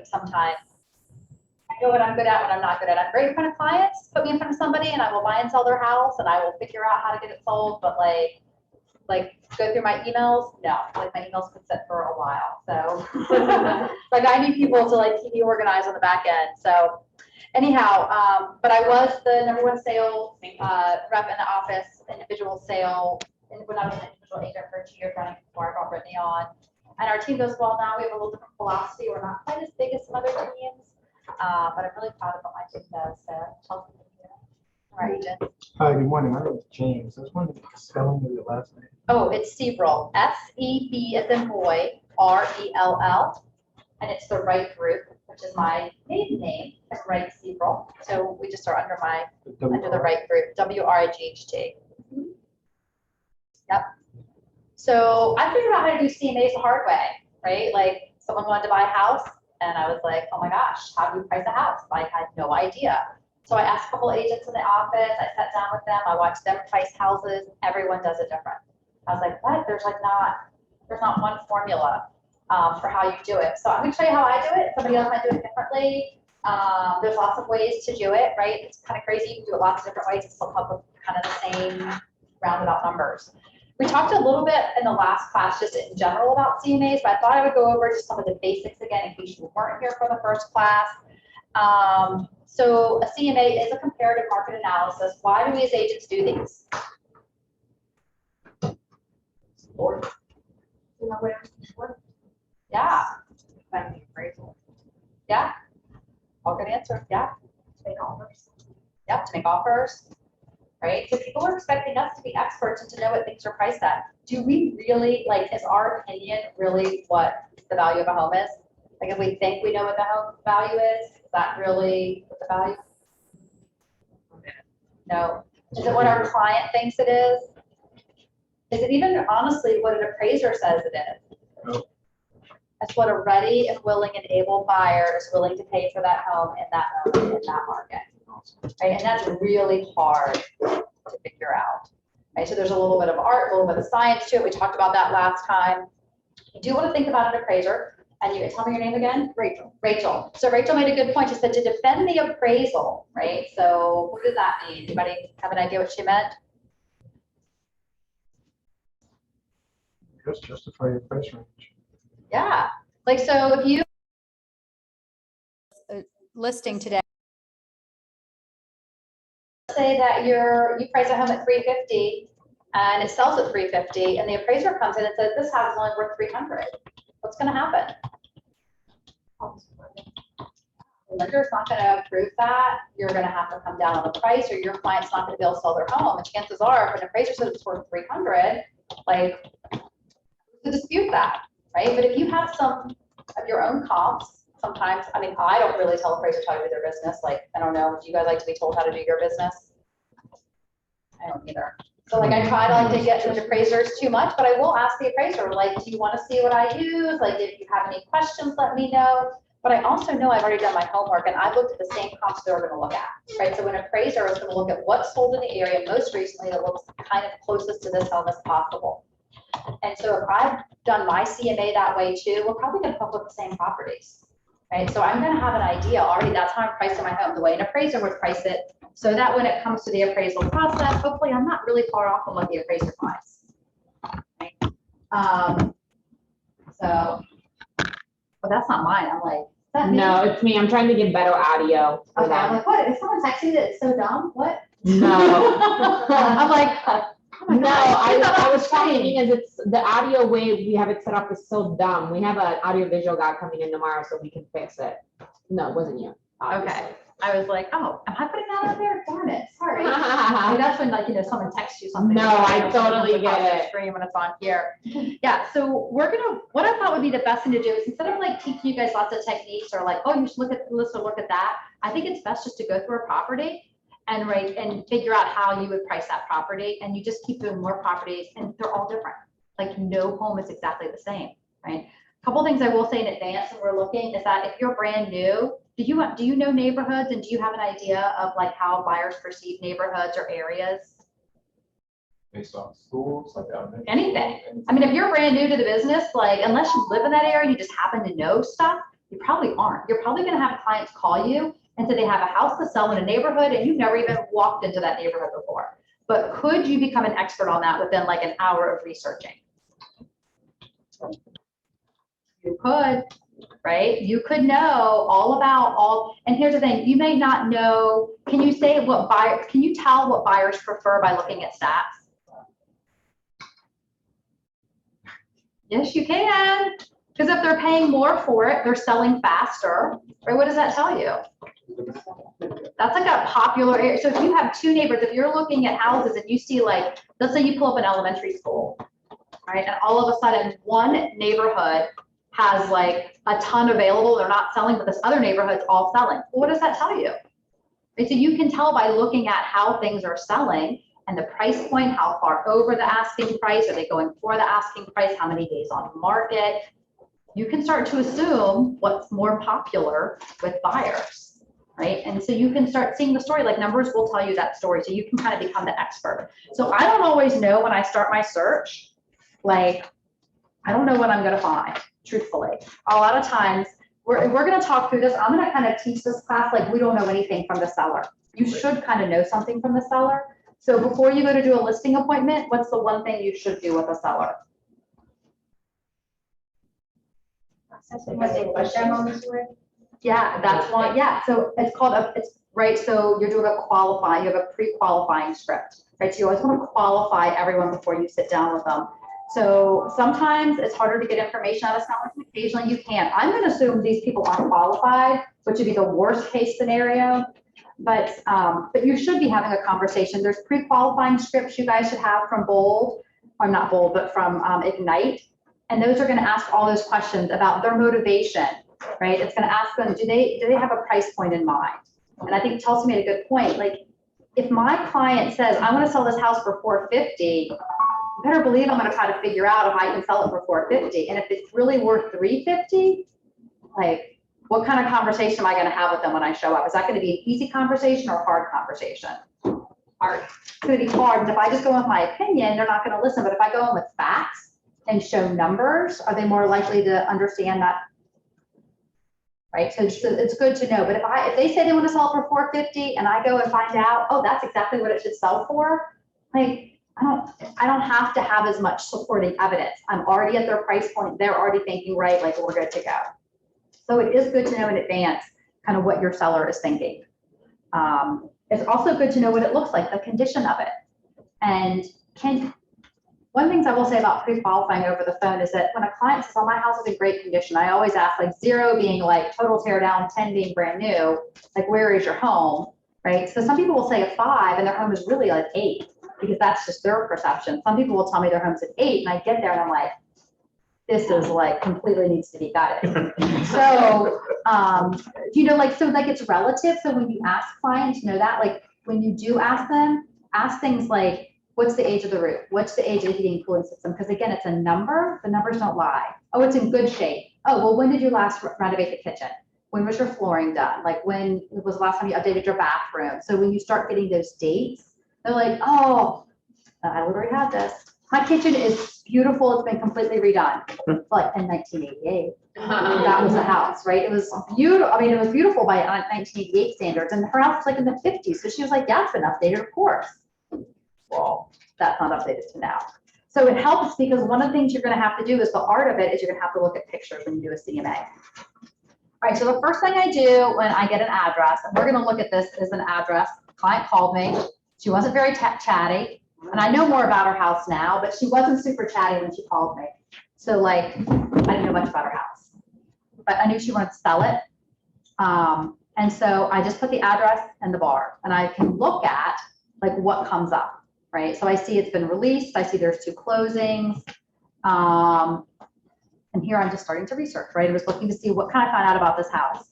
sometimes. I know what I'm good at, what I'm not good at. I'm great in front of clients. Put me in front of somebody and I will buy and sell their house and I will figure out how to get it sold. But like go through my emails, no, like my emails could sit for a while. So like I need people to like keep me organized on the back end. So anyhow, but I was the #1 sales rep in the office, individual sale, and when I was an individual agent for 2 years running before I brought Brittany on. And our team goes well now. We have a little different philosophy. We're not quite as big as some other teams, but I'm really proud of what my team does. So Chelsea, all right, Jen. Hi, good morning. My name is James. I was wondering the spelling of your last name. Oh, it's Sebrell. S-E-B as in boy, R-E-L-L. And it's the Wright group, which is my maiden name, is Wright Sebrell. So we just are under the Wright group, W-R-I-G-H-T. Yep. So I figured out how to do CMAs the hard way, right? Like someone wanted to buy a house and I was like, oh my gosh, how do you price a house? I had no idea. So I asked a couple agents in the office, I sat down with them, I watched them price houses, everyone does it different. I was like, what? There's not one formula for how you do it. So I'm gonna show you how I do it. Somebody else might do it differently. There's lots of ways to do it, right? It's kind of crazy. You can do it lots of different ways and still come up with kind of the same roundabout numbers. We talked a little bit in the last class just in general about CMAs, but I thought I would go over just some of the basics again in case you weren't here for the first class. So a CMA is a comparative market analysis. Why do we as agents do these? Yeah. Yeah. All good answer. Yeah. To make offers. Yep, to make offers. Right? So people are expecting us to be experts and to know what things are priced at. Do we really, like, is our opinion really what the value of a home is? Like, if we think we know what the home value is that really what the value? No. Is it what our client thinks it is? Is it even honestly what an appraiser says it is? No. That's what a ready and willing and able buyer is willing to pay for that home in that moment, in that market. Right? And that's really hard to figure out. Right? So there's a little bit of art, a little bit of science to it. We talked about that last time. You do want to think about an appraiser. And you tell me your name again? Rachel. Rachel. So Rachel made a good point. She said to defend the appraisal, right? So what does that mean? Anybody have an idea what she meant? Just justify your price range. Yeah. Like, so if you listing today, say that you price a home at $350 and it sells at $350 and the appraiser comes in and says this house is only worth $300. What's going to happen? The lender's not going to approve that. You're going to have to come down on the price, or your client's not going to be able to sell their home. And chances are, if an appraiser says it's worth $300, like, to dispute that, right? But if you have some of your own comps, sometimes, I mean, I don't really tell appraisers how to do their business. Like, I don't know, do you guys like to be told how to do your business? I don't either. So like I try to like to get into appraisers too much, but I will ask the appraiser, like, do you want to see what I use? Like, if you have any questions, let me know. But I also know I've already done my homework and I've looked at the same comps they're going to look at, right? So an appraiser is going to look at what's sold in the area most recently that looks kind of closest to this home as possible. And so if I've done my CMA that way too, we're probably going to come up with the same properties, right? So I'm going to have an idea already. That's how I'm pricing my home, the way an appraiser would price it. So that when it comes to the appraisal process, hopefully I'm not really far off from what the appraiser finds. Right? But that's not mine. I'm like, is that me? No, it's me. I'm trying to get better audio. Okay, I'm like, what? Is someone texting me that it's so dumb? What? No. I'm like, oh my No, God. I was trying because it's the audio way we have it set up is so dumb. We have an audio visual guy coming in tomorrow so we can fix it. No, it wasn't you. Obviously. Okay. I was like, oh, am I putting that out there? Darn it. Sorry. I mean, that's when, like, you know, someone texts you something. No, I totally get it. Screen when it's on here. Yeah. So what I thought would be the best thing to do is instead of like teaching you guys lots of techniques or like, oh, you should look at this or look at that. I think it's best just to go through a property and figure out how you would price that property. And you just keep doing more properties and they're all different. Like no home is exactly the same, right? A couple things I will say in advance when we're looking is that if you're brand new, do you know neighborhoods and do you have an idea of like how buyers perceive neighborhoods or areas? Based on schools, like Anything. I mean, if you're brand new to the business, like unless you live in that area, you just happen to know stuff, You probably aren't. You're probably gonna have clients call you and say they have a house to sell in a neighborhood and you've never even walked into that neighborhood before. But could you become an expert on that within like an hour of researching? You could, right? You could know all about all, and here's the thing, you may not know, can you say what buyer, can you tell what buyers prefer by looking at stats? Yes, you can. Because if they're paying more for it, they're selling faster, right? What does that tell you? That's like a popular area. So if you have two neighbors, if you're looking at houses and you see like, let's say you pull up an elementary school, right? And all of a sudden one neighborhood has like a ton available, they're not selling, but this other neighborhood's all selling. Well, what does that tell you? Right? So you can tell by looking at how things are selling and the price point, how far over the asking price, are they going for the asking price, how many days on the market? You can start to assume what's more popular with buyers, right? And so you can start seeing the story, like numbers will tell you that story. So you can kind of become the expert. So I don't always know when I start my search, like, I don't know what I'm gonna find, truthfully. A lot of times, we're gonna talk through this. I'm gonna kind of teach this class like we don't know anything from the seller. You should kind of know something from the seller. So before you go to do a listing appointment, what's the one thing you should do with a seller? Yeah, that's one. Yeah, so it's called it's right. So you're doing a qualifying. You have a pre-qualifying script, right? So you always want to qualify everyone before you sit down with them. So sometimes it's harder to get information out of someone. Occasionally you can't. I'm going to assume these people aren't qualified, which would be the worst case scenario. But you should be having a conversation. There's pre-qualifying scripts you guys should have from Bold, or not Bold, but from Ignite. And those are going to ask all those questions about their motivation, right? It's going to ask them, do they have a price point in mind? And I think Chelsea made a good point. Like, if my client says, I want to sell this house for $450, you better believe I'm going to try to figure out if I can sell it for $450. And if it's really worth $350, like, what kind of conversation am I going to have with them when I show up? Is that going to be an easy conversation or a hard conversation? Hard. It's going to be hard. And if I just go with my opinion, they're not going to listen. But if I go in with facts and show numbers, are they more likely to understand that? Right. So it's good to know. But if they say they want to sell it for $450 and I go and find out, oh, that's exactly what it should sell for, like, I don't have to have as much supporting evidence. I'm already at their price point. They're already thinking, right, like we're good to go. So it is good to know in advance kind of what your seller is thinking. It's also good to know what it looks like, the condition of it. And one thing I will say about pre-qualifying over the phone is that when a client says, oh, my house is in great condition, I always ask, like 0 being like total tear down, 10 being brand new, like where is your home, right? So some people will say a 5 and their home is really like 8 because that's just their perception. Some people will tell me their home's at 8 and I get there and I'm like, this is like completely needs to be gutted. So, you know, like, so like it's relative. So when you ask clients, know that, like when you do ask them, ask things like, what's the age of the roof? What's the age of the heating and cooling system? Because again, it's a number. The numbers don't lie. Oh, it's in good shape. Oh, well, when did you last renovate the kitchen? When was your flooring done? Like when was the last time you updated your bathroom? So when you start getting those dates, they're like, oh, I already had this. My kitchen is beautiful. It's been completely redone. But in 1988, that was the house, right? It was beautiful. I mean, it was beautiful by 1988 standards. And her house was like in the 50s. So she was like, yeah, it's been updated, of course. Well, that's not updated to now. So it helps because one of the things you're going to have to do is the art of it is you're going to have to look at pictures when you do a CMA. All right, so the first thing I do when I get an address, and we're going to look at this as an address. Client called me. She wasn't very chatty. And I know more about her house now, but she wasn't super chatty when she called me. So like, I didn't know much about her house, but I knew she wanted to sell it. And so I just put the address and the bar, and I can look at like what comes up, right? So I see it's been released. I see there's 2 closings. And here I'm just starting to research, right? I was looking to see what kind of found out about this house.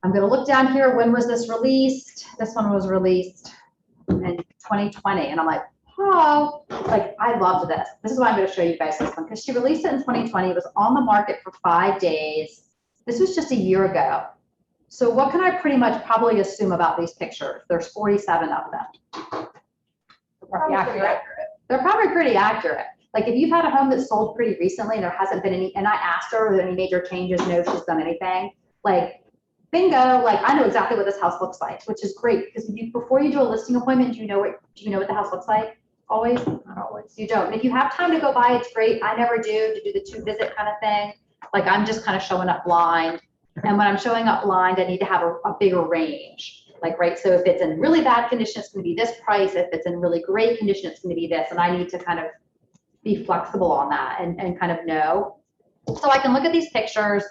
I'm going to look down here. When was this released? This one was released in 2020. And I'm like, oh, like I loved this. This is why I'm going to show you guys this one because she released it in 2020. It was on the market for 5 days. This was just a year ago. So what can I pretty much probably assume about these pictures? There's 47 of them. They're probably pretty accurate. Like if you've had a home that's sold pretty recently and there hasn't been any, and I asked her, are there any major changes? No, she's done anything. Like bingo, like I know exactly what this house looks like, which is great because before you do a listing appointment, do you know what the house looks like? Always? Not always. You don't. And if you have time to go by, it's great. I never do to do the 2-visit kind of thing. Like I'm just kind of showing up blind. And when I'm showing up blind, I need to have a bigger range. Like, right, so if it's in really bad condition, it's gonna be this price. If it's in really great condition, it's gonna be this. And I need to kind of be flexible on that and kind of know. So I can look at these pictures.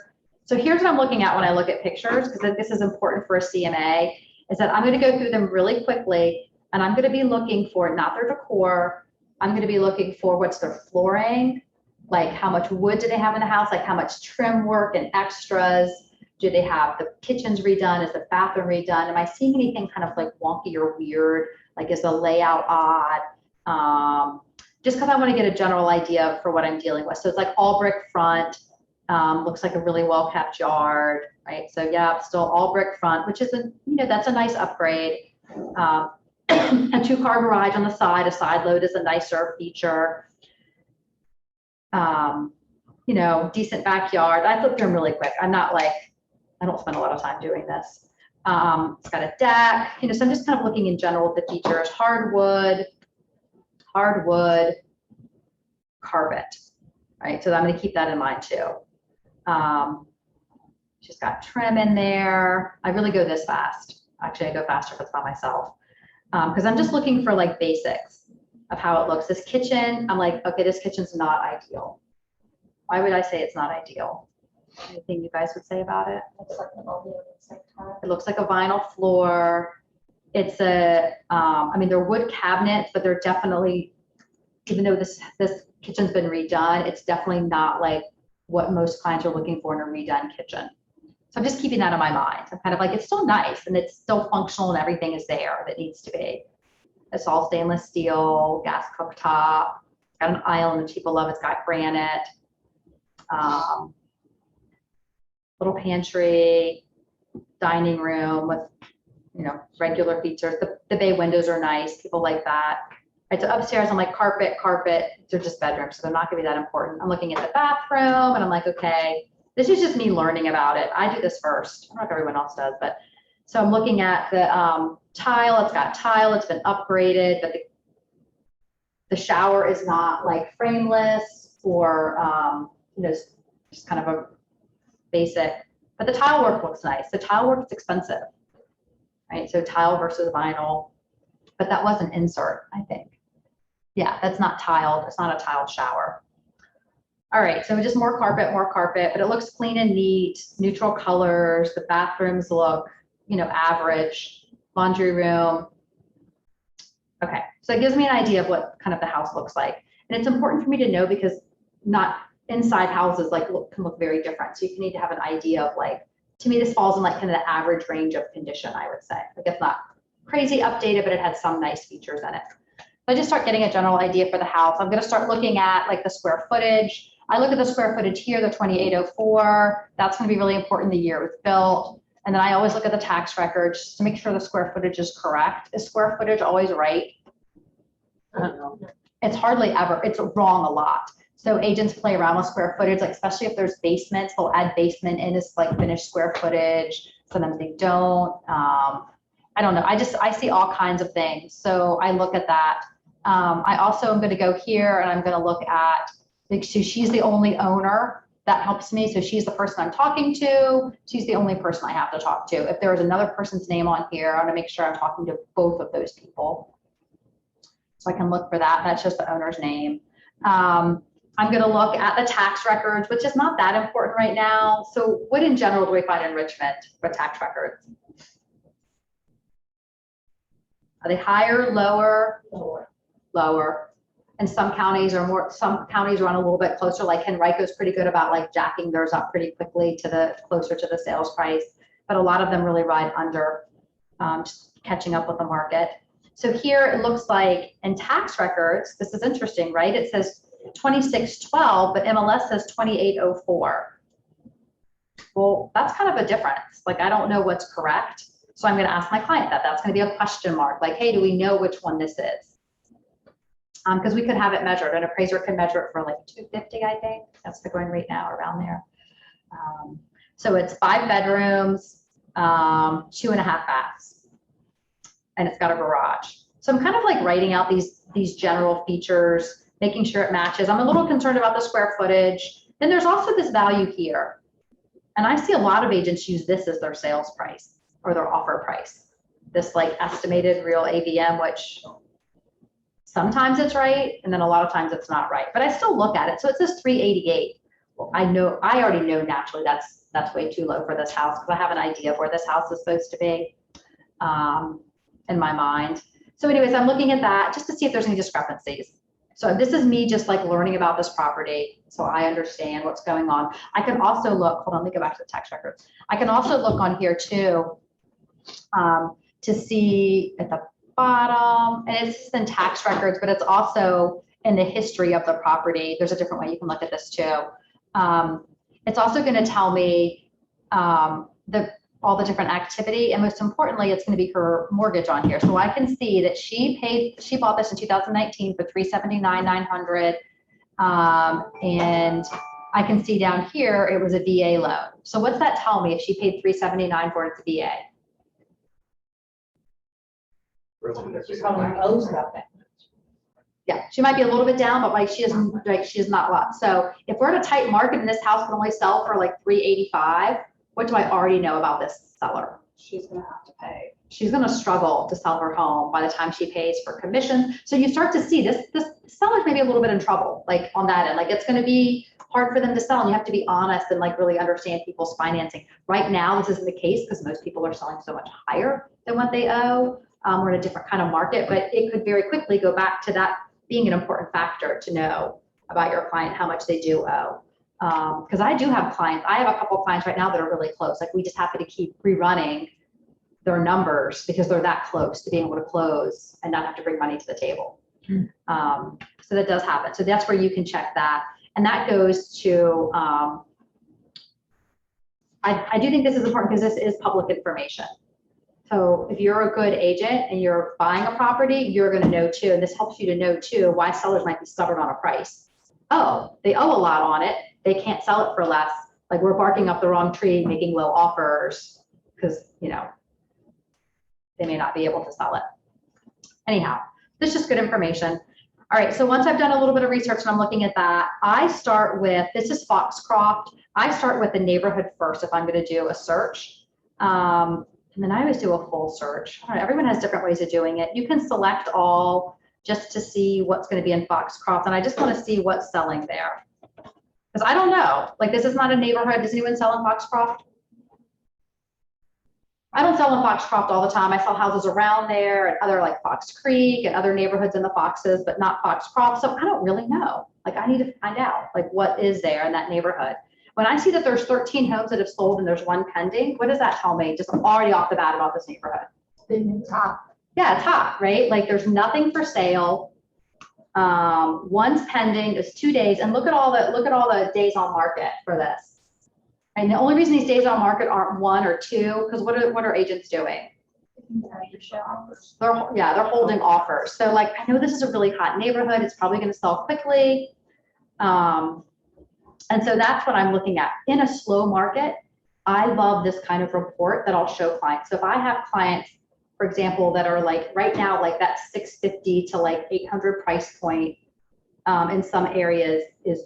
So here's what I'm looking at when I look at pictures, because this is important for a CMA, is that I'm gonna go through them really quickly, and I'm gonna be looking for not their decor, I'm gonna be looking for what's their flooring, like how much wood do they have in the house, like how much trim work and extras, do they have the kitchens redone, is the bathroom redone, am I seeing anything kind of like wonky or weird, like is the layout odd, just because I want to get a general idea for what I'm dealing with. So it's like all brick front, looks like a really well kept yard, right? So yeah, still all brick front, which is that's a nice upgrade. A 2-car garage on the side, a side load is a nicer feature. Decent backyard. I flipped them really quick. I'm not like, I don't spend a lot of time doing this. It's got a deck, so I'm just kind of looking in general at the features. Hardwood, carpet, right? So I'm going to keep that in mind too. She's got trim in there. I really go this fast. Actually, I go faster if it's by myself. Because I'm just looking for like basics of how it looks. This kitchen, I'm like, okay, this kitchen's not ideal. Why would I say it's not ideal? Anything you guys would say about it? It looks like a vinyl floor. It's they're wood cabinets, but they're definitely, even though this kitchen's been redone, it's definitely not like what most clients are looking for in a redone kitchen. So I'm just keeping that in my mind. I'm kind of like, it's still nice and it's still functional and everything is there that needs to be. It's all stainless steel, gas cooktop, got an island which people love. It's got granite, little pantry, dining room with, regular features. The bay windows are nice. People like that. Right, so upstairs, I'm like carpet. They're just bedrooms, so they're not gonna be that important. I'm looking at the bathroom and I'm like, okay, this is just me learning about it. I do this first. I don't know if everyone else does, but so I'm looking at the tile. It's got tile. It's been upgraded, but the shower is not like frameless or just kind of a basic. But the tile work looks nice. The tile work is expensive, right? So tile versus vinyl, but that was an insert, I think. Yeah, that's not tiled. It's not a tiled shower. All right, so just more carpet, but it looks clean and neat, neutral colors. The bathrooms look, average. Laundry room. Okay, so it gives me an idea of what kind of the house looks like. And it's important for me to know because not inside houses can look very different. So you need to have an idea of to me, this falls in kind of the average range of condition, I would say. It's not crazy updated, but it has some nice features in it. I just start getting a general idea for the house. I'm going to start looking at the square footage. I look at the square footage here, the 2804. That's going to be really important the year it was built. And then I always look at the tax records to make sure the square footage is correct. Is square footage always right? I don't know. It's hardly ever. It's wrong a lot. So agents play around with square footage, especially if there's basements, they'll add basement in as finished square footage. Sometimes they don't. I don't know. I see all kinds of things. So I look at that. I also am going to go here and I'm going to look at, so she's the only owner. That helps me. So she's the person I'm talking to. She's the only person I have to talk to. If there was another person's name on here, I want to make sure I'm talking to both of those people. So I can look for that. That's just the owner's name. I'm going to look at the tax records, which is not that important right now. So what in general do we find in Richmond for tax records? Are they higher, lower? Lower. And some counties are more, some counties run a little bit closer, like Henrico's pretty good about jacking theirs up pretty quickly to the closer to the sales price, but a lot of them really ride under, just catching up with the market. So here it looks like in tax records, this is interesting, right? It says 2612, but MLS says 2804. Well, that's kind of a difference. I don't know what's correct. So I'm going to ask my client that. That's going to be a question mark. Hey, do we know which one this is? Because we could have it measured. An appraiser can measure it for like 250, I think. That's the going rate now, around there. So it's 5 bedrooms, 2.5 baths, and it's got a garage. So I'm kind of like writing out these general features, making sure it matches. I'm a little concerned about the square footage. Then there's also this value here. And I see a lot of agents use this as their sales price or their offer price. This like estimated real AVM, which sometimes it's right, and then a lot of times it's not right. But I still look at it. So it says 388. Well, I already know naturally that's way too low for this house because I have an idea of where this house is supposed to be in my mind. So anyways, I'm looking at that just to see if there's any discrepancies. So this is me just like learning about this property so I understand what's going on. I can also look, hold on, let me go back to the tax records. I can also look on here too to see at the bottom, and it's just in tax records, but it's also in the history of the property. There's a different way you can look at this too. It's also going to tell me all the different activity, and most importantly, it's going to be her mortgage on here. So I can see that she bought this in 2019 for $379,900, and I can see down here it was a VA loan. So what's that tell me if she paid $379 for it, it's a VA? She's probably owes nothing. Yeah, she might be a little bit down, but like she is not a lot. So if we're in a tight market and this house can only sell for like 385, what do I already know about this seller? She's gonna have to pay. She's gonna struggle to sell her home by the time she pays for commission. So you start to see this seller's maybe a little bit in trouble, like on that end. Like it's gonna be hard for them to sell, and you have to be honest and like really understand people's financing. Right now, this isn't the case because most people are selling so much higher than what they owe. We're in a different kind of market, but it could very quickly go back to that being an important factor to know about your client, how much they do owe. Because I do have clients, I have a couple of clients right now that are really close. Like we just happen to keep rerunning their numbers because they're that close to being able to close and not have to bring money to the table. So that does happen. So that's where you can check that. And that goes to, I do think this is important because this is public information. So if you're a good agent and you're buying a property, you're going to know too, and this helps you to know too why sellers might be stubborn on a price. Oh, they owe a lot on it. They can't sell it for less. Like we're barking up the wrong tree, making low offers because, you know, they may not be able to sell it. Anyhow, this is just good information. All right, so once I've done a little bit of research and I'm looking at that, I start with, this is Foxcroft. I start with the neighborhood first if I'm going to do a search. And then I always do a full search. I don't know, everyone has different ways of doing it. You can select all just to see what's going to be in Foxcroft. And I just want to see what's selling there. Because I don't know, like this is not a neighborhood. Does anyone sell in Foxcroft? I don't sell in Foxcroft all the time. I sell houses around there and other like Fox Creek and other neighborhoods in the Foxes, but not Foxcroft. So I don't really know. Like I need to find out like what is there in that neighborhood. When I see that there's 13 homes that have sold and there's 1 pending, what does that tell me? Just already off the bat about this neighborhood. It's hot. Yeah, it's hot, right? Like there's nothing for sale. One's pending, it's 2 days, and look at all the days on market for this. And the only reason these days on market aren't 1 or 2, because what are agents doing? They're holding offers. So like I know this is a really hot neighborhood. It's probably going to sell quickly. And so that's what I'm looking at. In a slow market, I love this kind of report that I'll show clients. So if I have clients, for example, that are like right now, like that 650 to like 800 price point in some areas is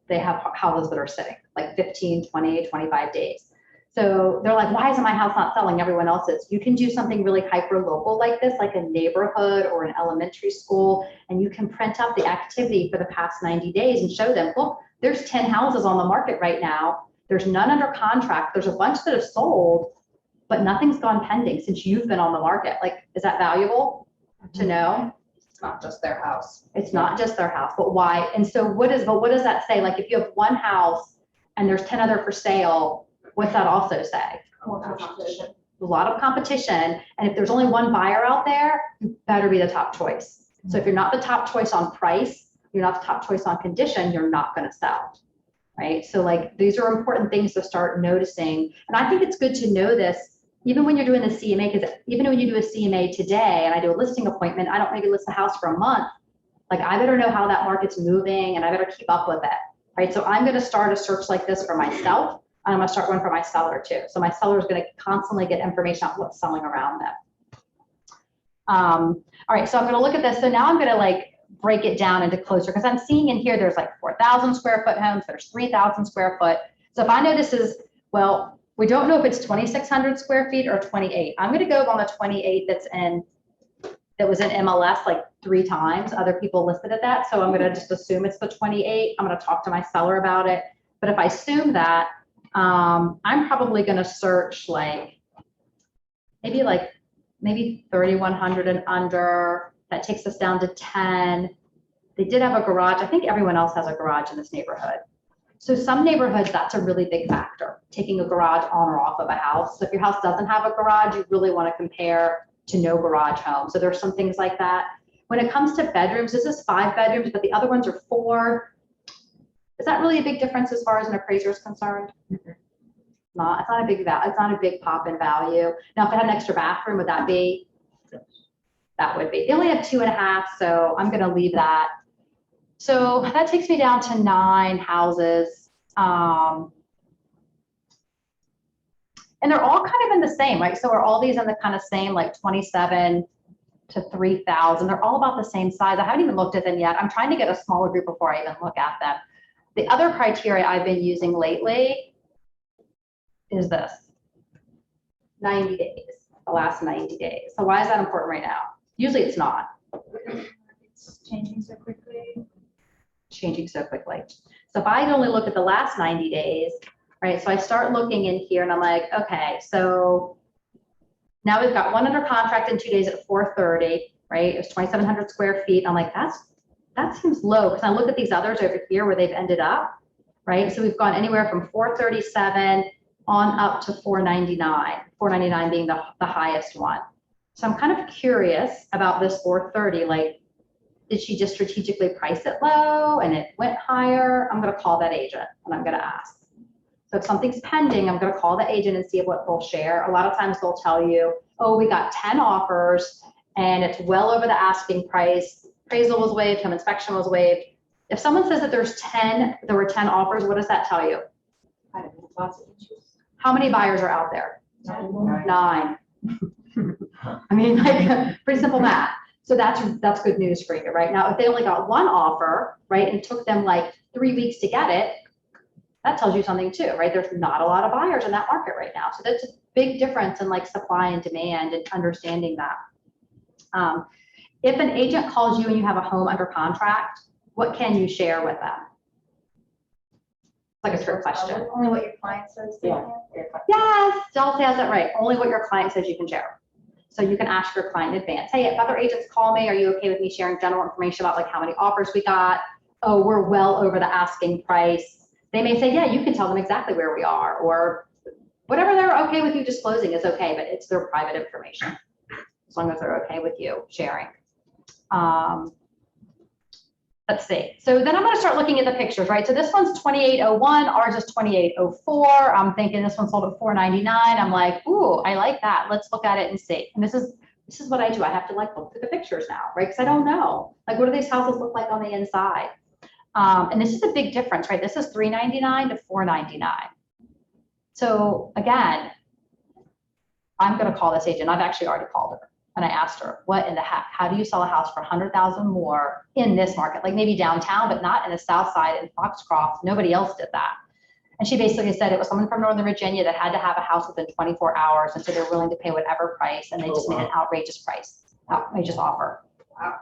they have houses that are sitting like 15, 20, 25 days. So they're like, why isn't my house not selling? Everyone else's. You can do something really hyper local like this, like a neighborhood or an elementary school, and you can print out the activity for the past 90 days and show them, look, there's 10 houses on the market right now. There's none under contract. There's a bunch that have sold, but nothing's gone pending since you've been on the market. Like, is that valuable to know? It's not just their house. It's not just their house, but why? And so what does that say? Like if you have 1 house and there's 10 other for sale, what's that also say? A lot of competition. And if there's only 1 buyer out there, you better be the top choice. So if you're not the top choice on price, you're not the top choice on condition, you're not going to sell, right? So like these are important things to start noticing. And I think it's good to know this even when you're doing the CMA, because even when you do a CMA today and I do a listing appointment, I don't maybe list the house for a month. Like I better know how that market's moving and I better keep up with it, right? So I'm gonna start a search like this for myself. And I'm gonna start one for my seller too. So my seller is gonna constantly get information on what's selling around them. All right, so I'm gonna look at this. So now I'm gonna like break it down into closer because I'm seeing in here there's like 4,000 square foot homes, there's 3,000 square foot. So if I know this is, well, we don't know if it's 2,600 square feet or 28. I'm gonna go on the 28 that was in MLS like 3 times. Other people listed at that. So I'm gonna just assume it's the 28. I'm gonna talk to my seller about it. But if I assume that, I'm probably gonna search like, maybe 3,100 and under. That takes us down to 10. They did have a garage. I think everyone else has a garage in this neighborhood. So some neighborhoods, that's a really big factor, taking a garage on or off of a house. So if your house doesn't have a garage, you really want to compare to no garage home. So there's some things like that. When it comes to bedrooms, this is 5 bedrooms, but the other ones are 4. Is that really a big difference as far as an appraiser is concerned? It's not a big it's not a big pop in value. Now, if it had an extra bathroom, would that be? Yes. That would be. They only have 2.5, so I'm gonna leave that. So that takes me down to 9 houses. And they're all kind of in the same, right? So are all these in the kind of same, like 27 to 3,000? They're all about the same size. I haven't even looked at them yet. I'm trying to get a smaller group before I even look at them. The other criteria I've been using lately is this, 90 days, the last 90 days. So why is that important right now? Usually it's not. It's changing so quickly. Changing so quickly. So if I only look at the last 90 days, right? So I start looking in here and I'm like, okay, so now we've got one under contract in 2 days at 430, right? It was 2,700 square feet. I'm like, that seems low because I look at these others over here where they've ended up, right? So we've gone anywhere from 437 on up to 499, 499 being the highest one. So I'm kind of curious about this 430, like, did she just strategically price it low and it went higher? I'm gonna call that agent and I'm gonna ask. So if something's pending, I'm gonna call the agent and see what they'll share. A lot of times they'll tell you, oh, we got 10 offers and it's well over the asking price. Appraisal was waived, home inspection was waived. If someone says that there were 10 offers, what does that tell you? I don't know, lots of issues. How many buyers are out there? 9. 9. I mean, like, pretty simple math. So that's good news for you, right? Now, if they only got 1 offer, right, and it took them like 3 weeks to get it, that tells you something too, right? There's not a lot of buyers in that market right now. So that's a big difference in like supply and demand and understanding that. If an agent calls you and you have a home under contract, what can you share with them? Like a trick question. Only what your client says. they Yeah. can. Yes, Chelsea has that right. Only what your client says you can share. So you can ask your client in advance, hey, if other agents call me, are you okay with me sharing general information about like how many offers we got? Oh, we're well over the asking price. They may say, yeah, you can tell them exactly where we are, or whatever they're okay with you disclosing is okay, but it's their private information, as long as they're okay with you sharing. Let's see. So then I'm going to start looking at the pictures, right? So this one's 2801, ours is 2804. I'm thinking this one sold at 499. I'm like, ooh, I like that. Let's look at it and see. And this is what I do. I have to like look through the pictures now, right? Because I don't know, like, what do these houses look like on the inside? And this is a big difference, right? This is 399 to 499. So again, I'm going to call this agent. I've actually already called her. And I asked her, what in the heck, how do you sell a house for 100,000 more in this market? Like maybe downtown, but not in the South Side in Foxcroft. Nobody else did that. And she basically said it was someone from Northern Virginia that had to have a house within 24 hours. And so they're willing to pay whatever price. And they just made an outrageous price, outrageous offer. Wow.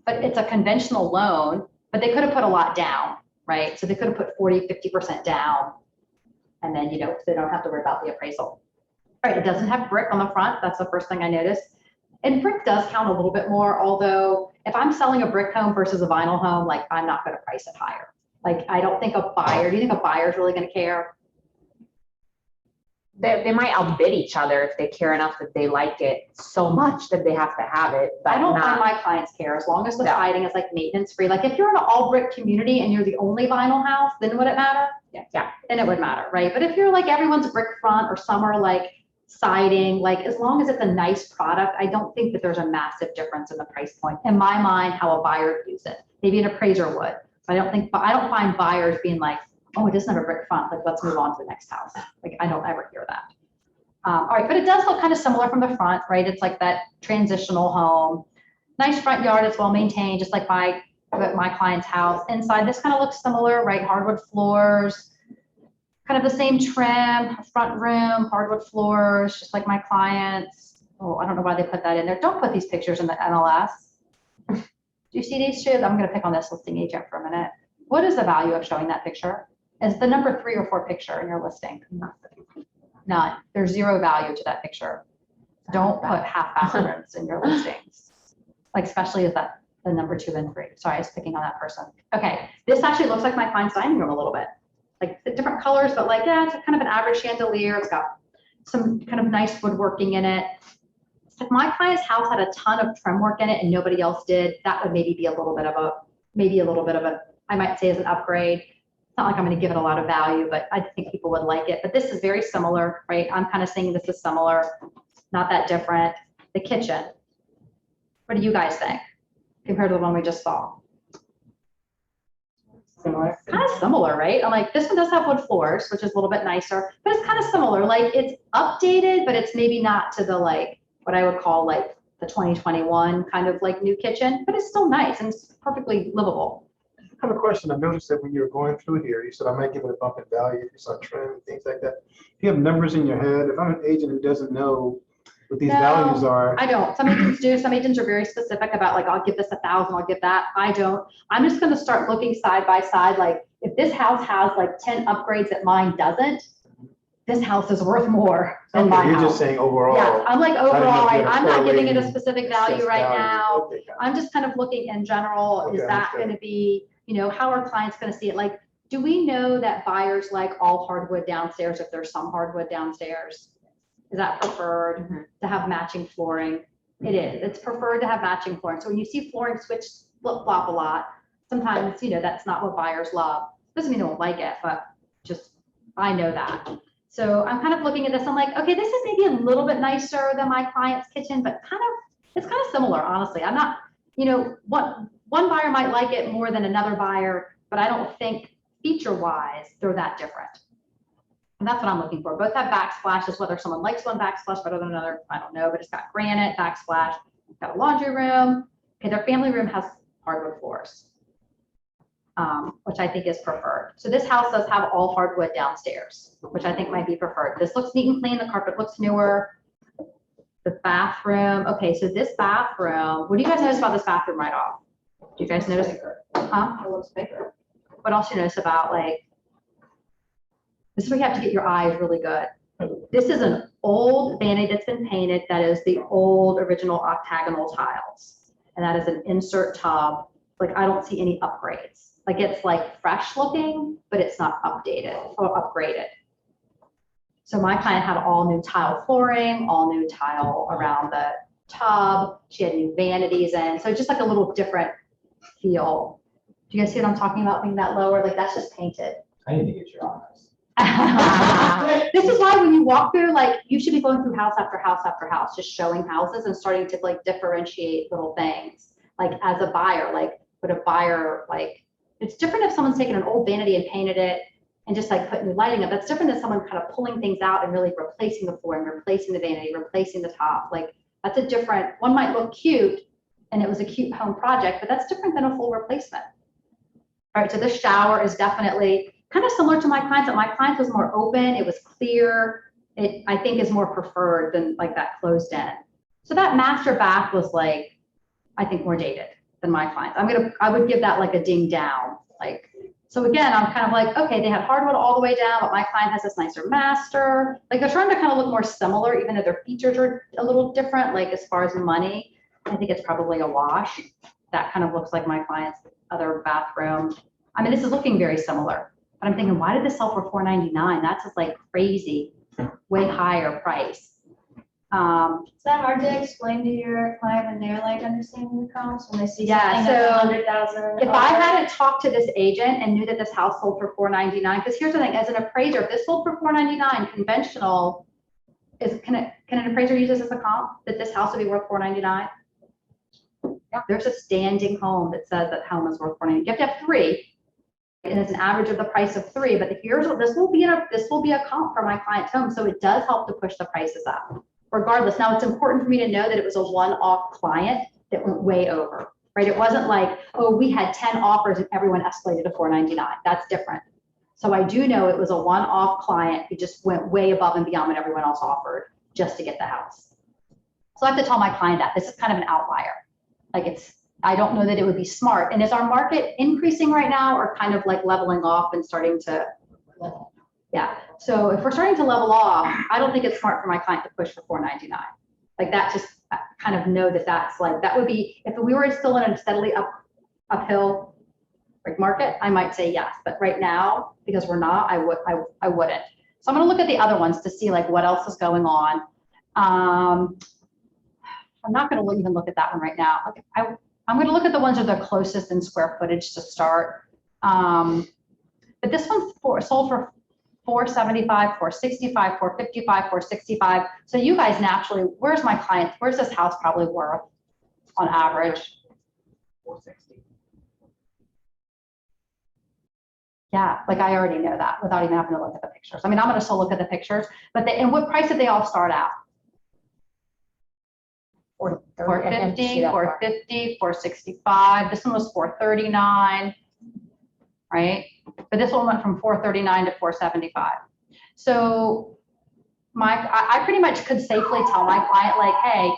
But it's a conventional loan, but they could have put a lot down, right? So they could have put 40, 50% down. And then, so they don't have to worry about the appraisal. All right, it doesn't have brick on the front. That's the first thing I noticed. And brick does count a little bit more, although if I'm selling a brick home versus a vinyl home, like I'm not going to price it higher. Like I don't think a buyer, do you think a buyer is really going to care? They might outbid each other if they care enough that they like it so much that they have to have it. But I don't find my clients care as long as the No. siding is like maintenance free. Like if you're in an all brick community and you're the only vinyl house, then would it matter? Yeah. Then it would matter, right? But if you're like everyone's brick front or some are like siding, like as long as it's a nice product, I don't think that there's a massive difference in the price point. In my mind, how a buyer views it, maybe an appraiser would. But I don't find buyers being like, oh, it doesn't have a brick front, like let's move on to the next house. Like I don't ever hear that. All right, but it does look kind of similar from the front, right? It's like that transitional home. Nice front yard, it's well maintained, just like my client's house. Inside, this kind of looks similar, right? Hardwood floors, kind of the same trim, front room, hardwood floors, just like my clients. Oh, I don't know why they put that in there. Don't put these pictures in the MLS. Do you see these two? I'm going to pick on this listing agent for a minute. What is the value of showing that picture? Is the number 3 or 4 picture in your listing? None. There's zero value to that picture. Don't put half bathrooms in your listings, like especially if that the number 2 and 3. Sorry, I was picking on that person. Okay, this actually looks like my client's dining room a little bit, like the different colors, but like, yeah, it's kind of an average chandelier. It's got some kind of nice woodworking in it. If my client's house had a ton of trim work in it and nobody else did, that would maybe be a little bit of a, I might say as an upgrade. It's not like I'm going to give it a lot of value, but I think people would like it. But this is very similar, right? I'm kind of saying this is similar, not that different. The kitchen, what do you guys think compared to the one we just saw? Similar. Kind of similar, right? I'm like, this one does have wood floors, which is a little bit nicer, but it's kind of similar. Like it's updated, but it's maybe not to the like, what I would call like the 2021 kind of like new kitchen, but it's still nice and it's perfectly livable. I have a question. I noticed that when you were going through here, you said I might give it a bump in value if you saw trim and things like that. Do you have numbers in your head? If I'm an agent who doesn't know what these values are. I don't. Some agents do. Some agents are very specific about like, I'll give this 1,000, I'll give that. I don't. I'm just going to start looking side by side. Like if this house has like 10 upgrades that mine doesn't, this house is worth more than my You're house. just saying overall. Yeah, I'm like I didn't know overall, if you had a I'm not giving it a correlating specific value assessed right value. now. Okay, got it. I'm just kind of looking in general. Okay, Is that understood. going to be, you know, how are clients going to see it? Like, do we know that buyers like all hardwood downstairs if there's some hardwood downstairs? Is that preferred to have matching flooring? It is. It's preferred to have matching flooring. So when you see flooring switch flip-flop a lot, sometimes, you know, that's not what buyers love. Doesn't mean they won't like it, but just, I know that. So I'm kind of looking at this. I'm like, okay, this is maybe a little bit nicer than my client's kitchen, but it's kind of similar, honestly. I'm not, you know, one buyer might like it more than another buyer, but I don't think feature-wise, they're that different. And that's what I'm looking for. Both have backsplashes, whether someone likes one backsplash better than another, I don't know, but it's got granite, backsplash, it's got a laundry room. Okay, their family room has hardwood floors, which I think is preferred. So this house does have all hardwood downstairs, which I think might be preferred. This looks neat and clean. The carpet looks newer. The bathroom. Okay, so this bathroom, what do you guys notice about this bathroom right off? Do you guys notice? Huh? It looks bigger. What else you notice about like, this is where you have to get your eyes really good. This is an old vanity that's been painted. That is the old original octagonal tiles. And that is an insert tub. Like I don't see any upgrades. Like it's like fresh looking, but it's not updated or upgraded. So my client had all new tile flooring, all new tile around the tub. She had new vanities in. So just like a little different feel. Do you guys see what I'm talking about being that lower? Like that's just painted. I need to get your eyes. This is why when you walk through, like you should be going through house after house after house, just showing houses and starting to like differentiate little things. Like as a buyer, like would a buyer like, it's different if someone's taken an old vanity and painted it and just like put new lighting up. That's different than someone kind of pulling things out and really replacing the flooring, replacing the vanity, replacing the top. Like that's a different, one might look cute and it was a cute home project, but that's different than a full replacement. All right, so this shower is definitely kind of similar to my clients, but my clients was more open, it was clear. It, I think, is more preferred than like that closed in. So that master bath was like, I think more dated than my clients. I would give that like a ding down. Like, so again, I'm kind of like, okay, they had hardwood all the way down, but my client has this nicer master. Like they're trying to kind of look more similar, even though their features are a little different, like as far as money, I think it's probably a wash. That kind of looks like my client's other bathroom. I mean, this is looking very similar, but I'm thinking, why did this sell for $499? That's just like crazy, way higher price. Is that hard to explain to your client when they're like understanding the comps, when they see Yeah, something that's so 100,000? If I hadn't talked to this agent and knew that this house sold for $499, because here's the thing, as an appraiser, if this sold for $499 conventional, can an appraiser use this as a comp, that this house would be worth $499? Yeah. There's a standing home that says that home is worth $499. You have to have 3, and it's an average of the price of 3, but here's what this will be a comp for my client's home, so it does help to push the prices up regardless. Now, it's important for me to know that it was a one-off client that went way over, right? It wasn't like, oh, we had 10 offers and everyone escalated to $499. That's different. So I do know it was a one-off client who just went way above and beyond what everyone else offered just to get the house. So I have to tell my client that this is kind of an outlier. Like I don't know that it would be smart. And is our market increasing right now or kind of like leveling off and starting to, yeah. So if we're starting to level off, I don't think it's smart for my client to push for $499. Like that, just kind of know that that's like, that would be, if we were still in a steadily uphill market, I might say yes. But right now, because we're not, I wouldn't. So I'm going to look at the other ones to see like what else is going on. I'm not going to even look at that one right now. Okay, I'm going to look at the ones that are the closest in square footage to start. But this one's sold for $475, $465, $455, $465. So you guys naturally, where's my client? Where's this house probably worth on average? $460. Yeah, like I already know that without even having to look at the pictures. I mean, I'm going to still look at the pictures, but and what price did they all start out? 450, 450, 465. This one was 439, right? But this one went from 439 to 475. So I pretty much could safely tell my client like, hey,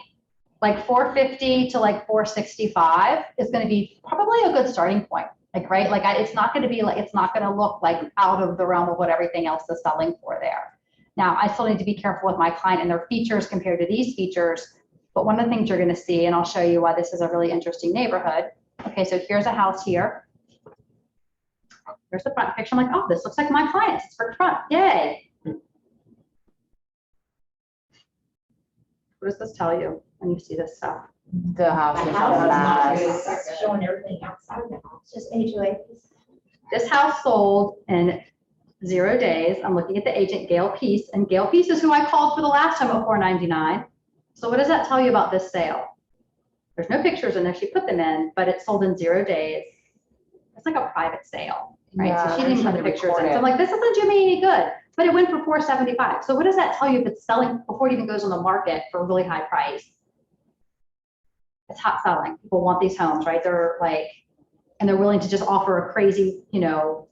like 450 to like 465 is going to be probably a good starting point. Like, right? Like it's not going to be like, it's not going to look like out of the realm of what everything else is selling for there. Now, I still need to be careful with my client and their features compared to these features. But one of the things you're going to see, and I'll show you why this is a really interesting neighborhood. Okay, so here's a house here. Here's the front picture. I'm like, oh, this looks like my client's. It's for front. Yay. What does this tell you when you see this stuff? The house is nice. Showing everything outside the house, just HOA. This house sold in 0 days. I'm looking at the agent, Gail Peace, and Gail Peace is who I called for the last time at $499. So what does that tell you about this sale? There's no pictures in there. She put them in, but it sold in 0 days. It's like a private sale, right? Yeah, so she didn't put the pictures in. it. So I'm like, this doesn't do me any good. But it went for $475. So what does that tell you if it's selling before it even goes on the market for a really high price? It's hot selling. People want these homes, right? They're like, and they're willing to just offer a crazy, you know,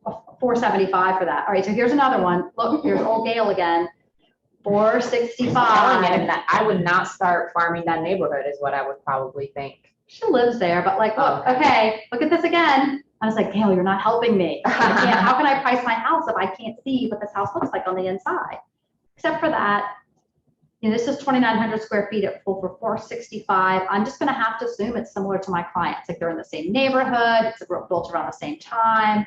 $475 for that. All right, so here's another one. Look, here's old Gail again. $465. I would not start farming that neighborhood is what I would probably think. She lives there, but like, look, okay, look at this again. I was like, Gail, you're not helping me. How can I price my house if I can't see what this house looks like on the inside? Except for that, you know, this is 2,900 square feet at full for $465. I'm just going to have to assume it's similar to my clients. Like they're in the same neighborhood. It's built around the same time.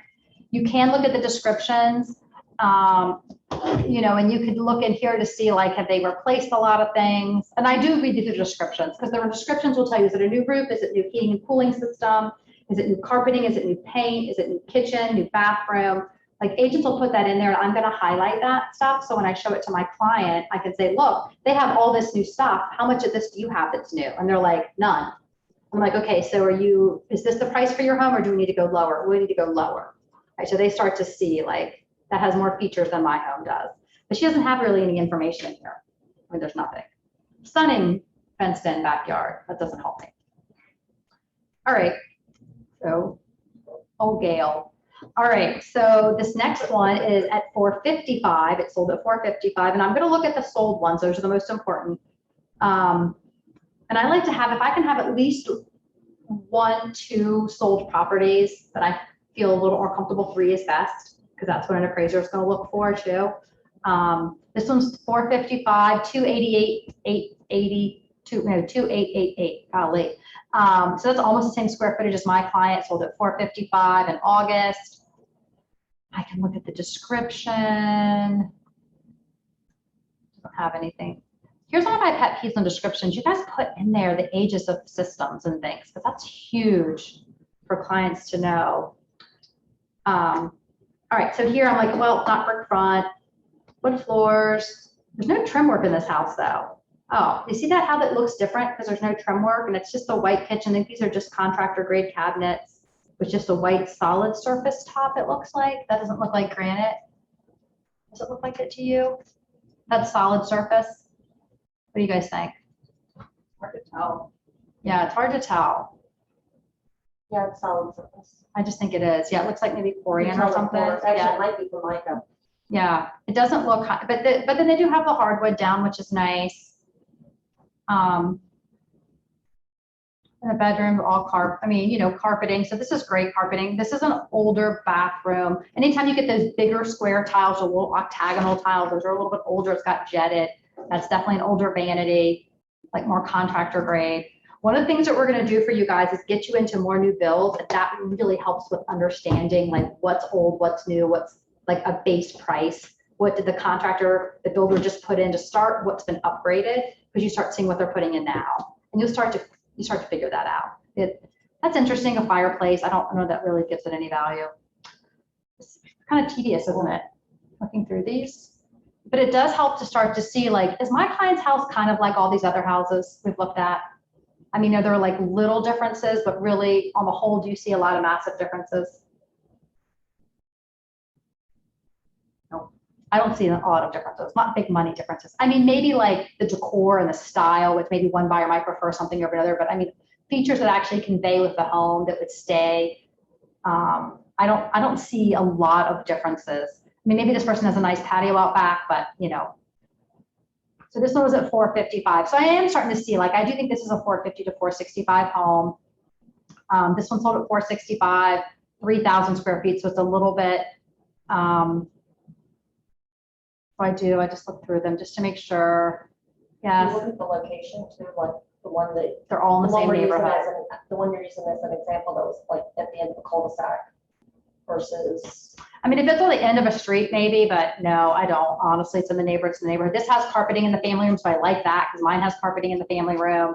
You can look at the descriptions, you know, and you could look in here to see like, have they replaced a lot of things? And I do read the descriptions because the descriptions will tell you, is it a new roof? Is it new heating and cooling system? Is it new carpeting? Is it new paint? Is it new kitchen, new bathroom? Like agents will put that in there and I'm going to highlight that stuff. So when I show it to my client, I can say, look, they have all this new stuff. How much of this do you have that's new? And they're like, none. I'm like, okay, so is this the price for your home or do we need to go lower? We need to go lower. Right, so they start to see like that has more features than my home does. But she doesn't have really any information in here. I mean, there's nothing. Stunning fenced in backyard. That doesn't help me. All right. So, old Gail. All right, so this next one is at $455. It sold at $455, and I'm going to look at the sold ones. Those are the most important. And I like to have, if I can have at least 1, 2 sold properties that I feel a little more comfortable, 3 is best, because that's what an appraiser is going to look for too. This one's $455, $288, $880, $28888. Golly. So that's almost the same square footage as my client, sold at $455 in August. I can look at the description. Doesn't have anything. Here's one of my pet peeves on descriptions. You guys put in there the ages of systems and things, because that's huge for clients to know. All right, so here I'm like, well, not brick front, wood floors, There's no trim work in this house though. Oh, you see that how that looks different because there's no trim work and it's just a white kitchen. I think these are just contractor grade cabinets with just a white solid surface top, it looks like. That doesn't look like granite. Does it look like it to you? That's solid surface. What do you guys think? Hard to tell. Yeah, it's hard to tell. Yeah, it's solid surface. I just think it is. Yeah, it looks like maybe Corian or something. Actually, Yeah. it might be from Micah. Yeah, it doesn't look, but then they do have the hardwood down, which is nice. In the bedroom, all carpeting. So this is great carpeting. This is an older bathroom. Anytime you get those bigger square tiles, or little octagonal tiles, those are a little bit older. It's got jetted. That's definitely an older vanity, like more contractor grade. One of the things that we're going to do for you guys is get you into more new builds. And that really helps with understanding like what's old, what's new, what's like a base price. What did the builder just put in to start? What's been upgraded? Because you start seeing what they're putting in now, and you start to figure that out. That's interesting. A fireplace. I don't know that really gives it any value. It's kind of tedious, isn't it? Looking through these, but it does help to start to see like, is my client's house kind of like all these other houses we've looked at? I mean, are there like little differences, but really on the whole, do you see a lot of massive differences? I don't see a lot of differences, not big money differences. I mean, maybe like the decor and the style, which maybe one buyer might prefer something over another, but I mean, features that actually convey with the home that would stay. I don't see a lot of differences. I mean, maybe this person has a nice patio out back, but so this one was at 455. So I am starting to see, like, I do think this is a 450 to 465 home. This one sold at 465, 3,000 square feet. So it's a little bit, I just look through them just to make sure. Yes. Look at the location too, like the one that. They're all in the same neighborhood. The one you're using as an example that was like at the end of the cul-de-sac versus. I mean, if it's on the end of a street, maybe, but no, I don't. Honestly, it's in the neighborhood. This has carpeting in the family room, so I like that because mine has carpeting in the family room.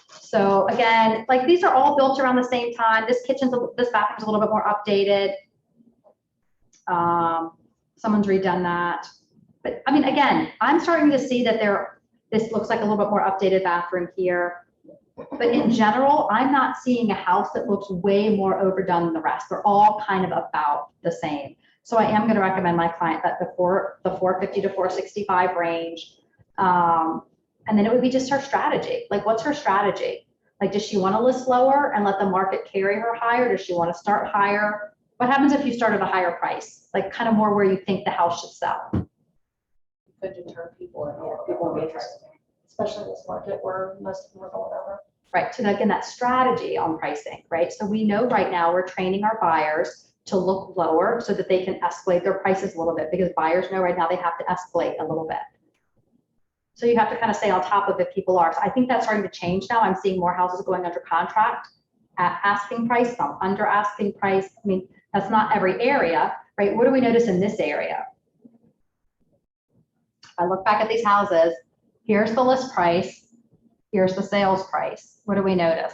So again, like these are all built around the same time. This bathroom's a little bit more updated. Someone's redone that. But I mean, again, I'm starting to see that this looks like a little bit more updated bathroom here. But in general, I'm not seeing a house that looks way more overdone than the rest. They're all kind of about the same. So I am going to recommend my client that the 450 to 465 range. And then it would be just her strategy. Like, what's her strategy? Like, does she want to list lower and let the market carry her higher? Does she want to start higher? What happens if you start at a higher price? Like, kind of more where you think the house should sell. Could deter people and people will be interested, especially in this market where most of them are going over. Right. So again, that strategy on pricing, right? So we know right now we're training our buyers to look lower so that they can escalate their prices a little bit, because buyers know right now they have to escalate a little bit. So you have to kind of stay on top of it. People are. So I think that's starting to change now. I'm seeing more houses going under contract at asking price, some under asking price. I mean, that's not every area, right? What do we notice in this area? I look back at these houses, here's the list price, here's the sales price. What do we notice?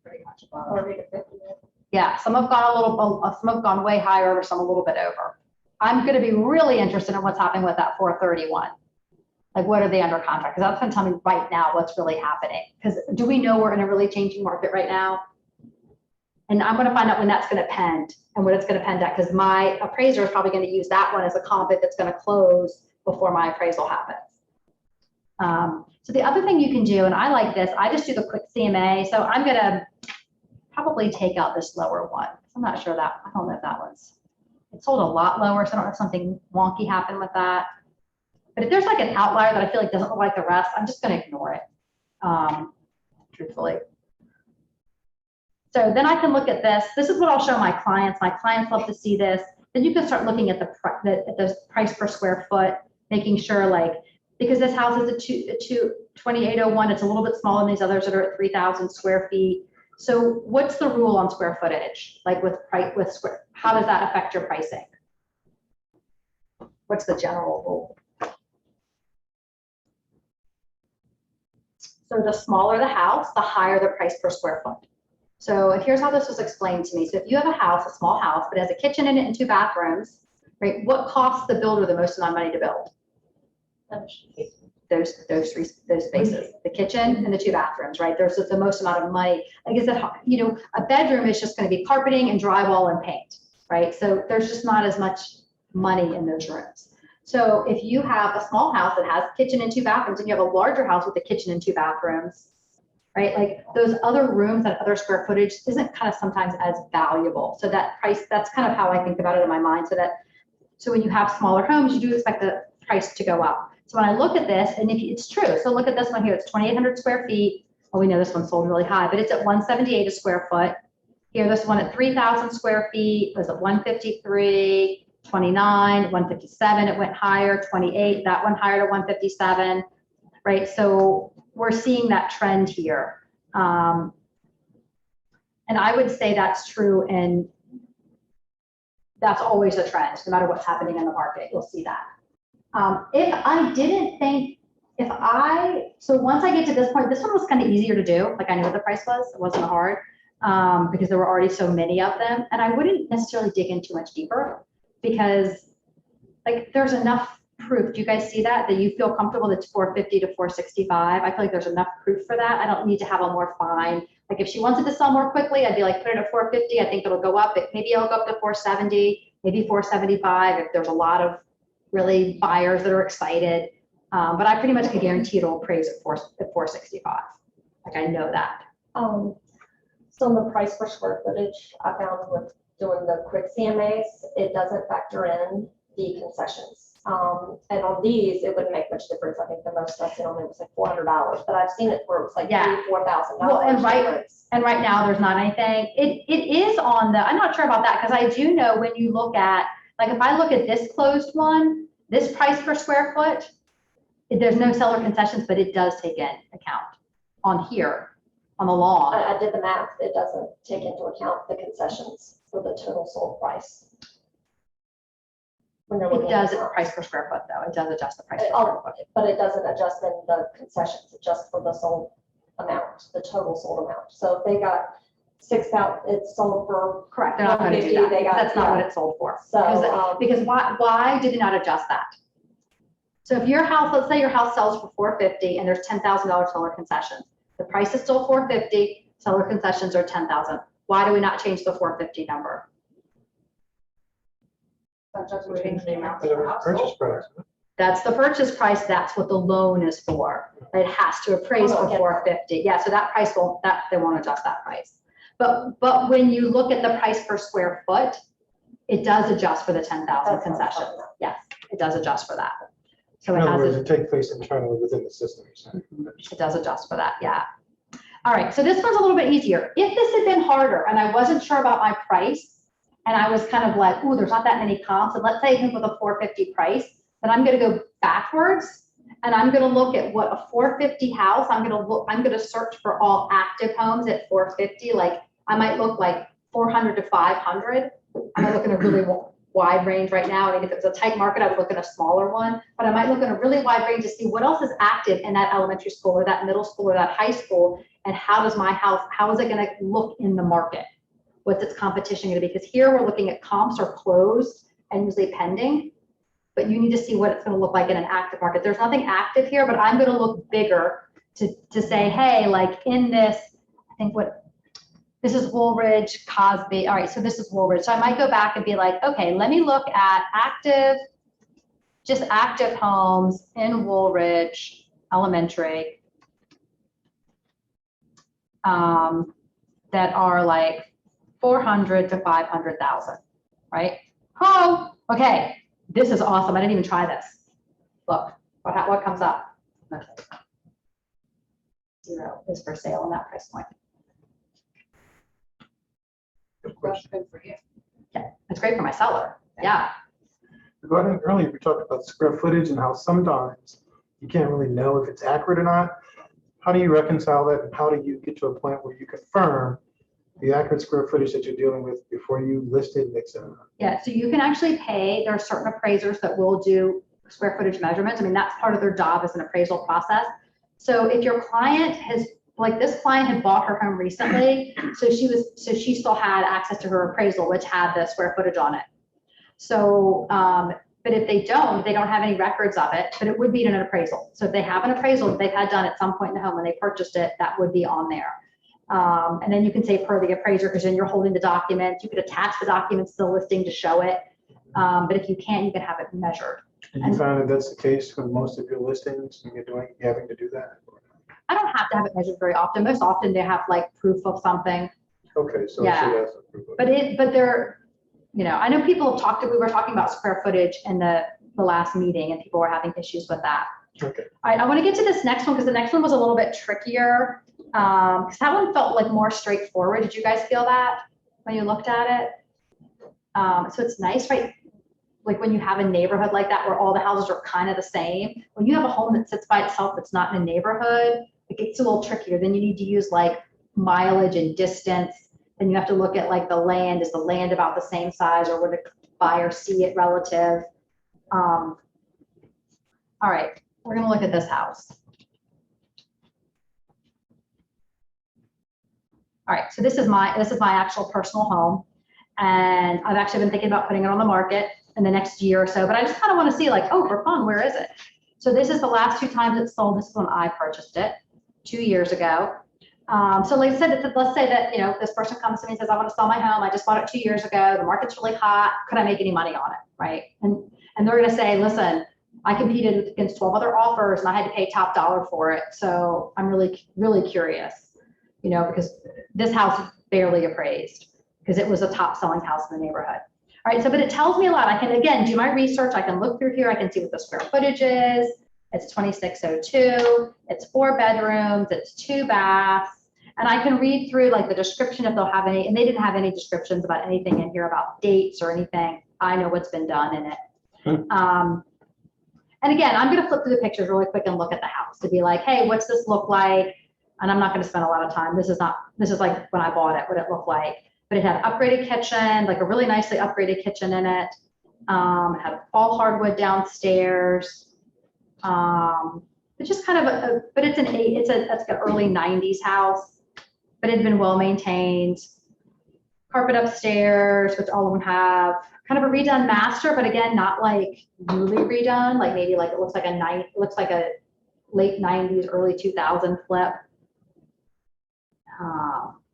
Pretty much above. Yeah, some have gone way higher, or some a little bit over. I'm going to be really interested in what's happening with that 431. Like, what are they under contract? Because that's going to tell me right now what's really happening. Because do we know we're in a really changing market right now? And I'm going to find out when that's going to pend and what it's going to pend at, because my appraiser is probably going to use that one as a comp that's going to close before my appraisal happens. So the other thing you can do, and I like this, I just do the quick CMA. So I'm going to probably take out this lower one. I'm not sure I don't know if that one's, it sold a lot lower. So I don't know if something wonky happened with that. But if there's like an outlier that I feel like doesn't look like the rest, I'm just going to ignore it, truthfully. So then I can look at this. This is what I'll show my clients. My clients love to see this. Then you can start looking at the price per square foot, making sure, like, because this house is a 2801, it's a little bit smaller than these others that are at 3,000 square feet. So what's the rule on square footage? Like with square, how does that affect your pricing? What's the general rule? So the smaller the house, the higher the price per square foot. So here's how this was explained to me. So if you have a house, a small house, but it has a kitchen in it and 2 bathrooms, right? What costs the builder the most amount of money to build? those spaces, the kitchen and the 2 bathrooms, right? There's the most amount of money. Like I said, a bedroom is just going to be carpeting and drywall and paint, right? So there's just not as much money in those rooms. So if you have a small house that has kitchen and 2 bathrooms, and you have a larger house with a kitchen and 2 bathrooms, right? Like those other rooms, that other square footage isn't kind of sometimes as valuable. So that price, that's kind of how I think about it in my mind. So when you have smaller homes, you do expect the price to go up. So when I look at this, and if it's true, so look at this one here, it's 2,800 square feet. Well, we know this one sold really high, but it's at 178 a square foot. Here, this one at 3,000 square feet was at 153, 29, 157, it went higher, 28, that one higher to 157, right? So we're seeing that trend here. And I would say that's true, and that's always a trend, no matter what's happening in the market, you'll see that. If I didn't think, so once I get to this point, this one was kind of easier to do. Like I knew what the price was, it wasn't hard because there were already so many of them. And I wouldn't necessarily dig in too much deeper because like there's enough proof. Do you guys see that you feel comfortable that it's 450 to 465? I feel like there's enough proof for that. I don't need to have a more fine, like if she wants it to sell more quickly, I'd be like, put it at 450. I think it'll go up, but maybe it'll go up to 470, maybe 475 if there's a lot of really buyers that are excited. But I pretty much can guarantee it'll appraise at 465. Like I know that. So in the price per square footage, I found with doing the quick CMAs, it doesn't factor in the concessions. And on these, it wouldn't make much difference. I think the most I've seen on it was like $400, but I've seen it where it was like Yeah. $3,000-$4,000. Well, and right now there's not anything. It is on the, I'm not sure about that because I do know when you look at, like if I look at this closed one, this price per square foot, there's no seller concessions, but it does take in account on here, on the lawn. I did the math. It doesn't take into account the concessions for the total sold price. When you're It looking does at at the the price per square foot though. It does adjust the price per Oh, square foot. but it doesn't adjust in the concessions, it just for the sold amount, the total sold amount. So if they got 6,000, it's sold for, Correct. They're not going to do 150, that. they got- That's not yeah. what it's sold for. So, Because why did it not adjust that? So if your house, let's say your house sells for 450 and there's $10,000 seller concessions, the price is still 450, seller concessions are 10,000. Why do we not change the 450 number? Purchase price. That's the purchase price. That's what the loan is for. It has to appraise for 450. Yeah, so that price they won't adjust that price. But when you look at the price per square foot, it does adjust for the 10,000 concessions. Yes, it does adjust for that. So In it other words, has, it takes place internally within the system. it does adjust for that, yeah. All right, so this one's a little bit easier. If this had been harder and I wasn't sure about my price, and I was kind of like, ooh, there's not that many comps, and let's say I think with a 450 price, then I'm gonna go backwards, and I'm gonna look at what a 450 house, I'm gonna search for all active homes at 450, like I might look like 400 to 500. I'm not looking at a really wide range right now. I mean, if it was a tight market, I would look at a smaller one, but I might look at a really wide range to see what else is active in that elementary school or that middle school or that high school, and how does my house, how is it gonna look in the market? What's its competition gonna be? Because here we're looking at comps are closed and usually pending, but you need to see what it's gonna look like in an active market. There's nothing active here, but I'm gonna look bigger to say, hey, like in this, I think this is Woolridge, Cosby. All right, so this is Woolridge. So I might go back and be like, okay, let me look at just active homes in Woolridge Elementary that are like 400 to 500,000, right? Oh, okay, this is awesome. I didn't even try this. Look, what comes up? Okay. 0 is for sale on that price point. That's good for you. Yeah, it's great for my seller. Yeah. Regarding earlier, we talked about square footage and how sometimes you can't really know if it's accurate or not. How do you reconcile that, and how do you get to a point where you confirm the accurate square footage that you're dealing with before you list it, mix it up? Yeah, so you can actually pay, there are certain appraisers that will do square footage measurements. I mean, that's part of their job as an appraisal process. So if your client has, like this client had bought her home recently, so she still had access to her appraisal, which had the square footage on it. So But if they don't have any records of it, but it would be in an appraisal. So if they have an appraisal that they've had done at some point in the home when they purchased it, that would be on there. And then you can say per the appraiser, because then you're holding the documents. You could attach the documents to the listing to show it. But if you can't, you can have it measured. And you found that that's the case with most of your listings, and you're having to do that? I don't have to have it measured very often. Most often they have like proof of something. Okay, so Yeah. it should have some proof of But it. they're, I know people have we were talking about square footage in the last meeting, and people were having issues with that. Okay. All right, I want to get to this next one because the next one was a little bit trickier. Because that one felt like more straightforward. Did you guys feel that when you looked at it? So it's nice, right? Like when you have a neighborhood like that where all the houses are kind of the same. When you have a home that sits by itself that's not in a neighborhood, it gets a little trickier. Then you need to use like mileage and distance. Then you have to look at like the land. Is the land about the same size, or would the buyer see it relative? All right, we're gonna look at this house. All right, so this is my actual personal home, and I've actually been thinking about putting it on the market in the next year or so, but I just kind of want to see like, oh, for fun, where is it? So this is the last 2 times it's sold. This is when I purchased it 2 years ago. So like I said, let's say that, this person comes to me and says, I want to sell my home. I just bought it 2 years ago. The market's really hot. Could I make any money on it, right? And they're going to say, listen, I competed against 12 other offers and I had to pay top dollar for it. So I'm really, really curious, because this house is barely appraised because it was a top selling house in the neighborhood. All right, so, but it tells me a lot. I can, again, do my research. I can look through here. I can see what the square footage is. It's 2602. It's 4 bedrooms. It's 2 baths. And I can read through like the description if they'll have any, and they didn't have any descriptions about anything in here about dates or anything. I know what's been done in it. And again, I'm going to flip through the pictures really quick and look at the house to be like, hey, what's this look like? And I'm not going to spend a lot of time. This is like when I bought it, what it looked like. But it had an upgraded kitchen, like a really nicely upgraded kitchen in it. It had all hardwood downstairs. It's just kind of but it's like an early 90s house, but it had been well maintained. Carpet upstairs, which all of them have. Kind of a redone master, but again, not like newly redone. Like maybe like it looks like a late 90s, early 2000 flip.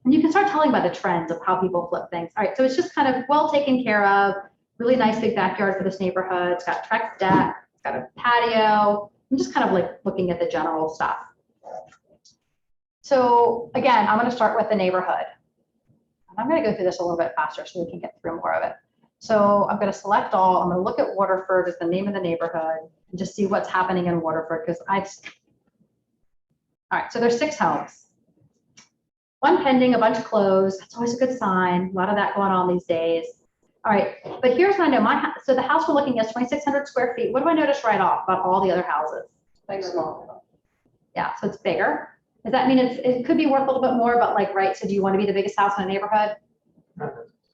And you can start telling by the trends of how people flip things. All right, so it's just kind of well taken care of. Really nice big backyard for this neighborhood. It's got Trex deck. It's got a patio. I'm just kind of like looking at the general stuff. So again, I'm going to start with the neighborhood. I'm going to go through this a little bit faster so we can get through more of it. So I'm going to select all. I'm going to look at Waterford as the name of the neighborhood and just see what's happening in Waterford because all right, so there's 6 homes. 1 pending, a bunch closed. That's always a good sign. A lot of that going on these days. All right, but here's what I know. So the house we're looking at is 2,600 square feet. What do I notice right off about all the other houses? Like small. Yeah, so it's bigger. Does that mean it could be worth a little bit more, but like, right, so do you want to be the biggest house in a neighborhood?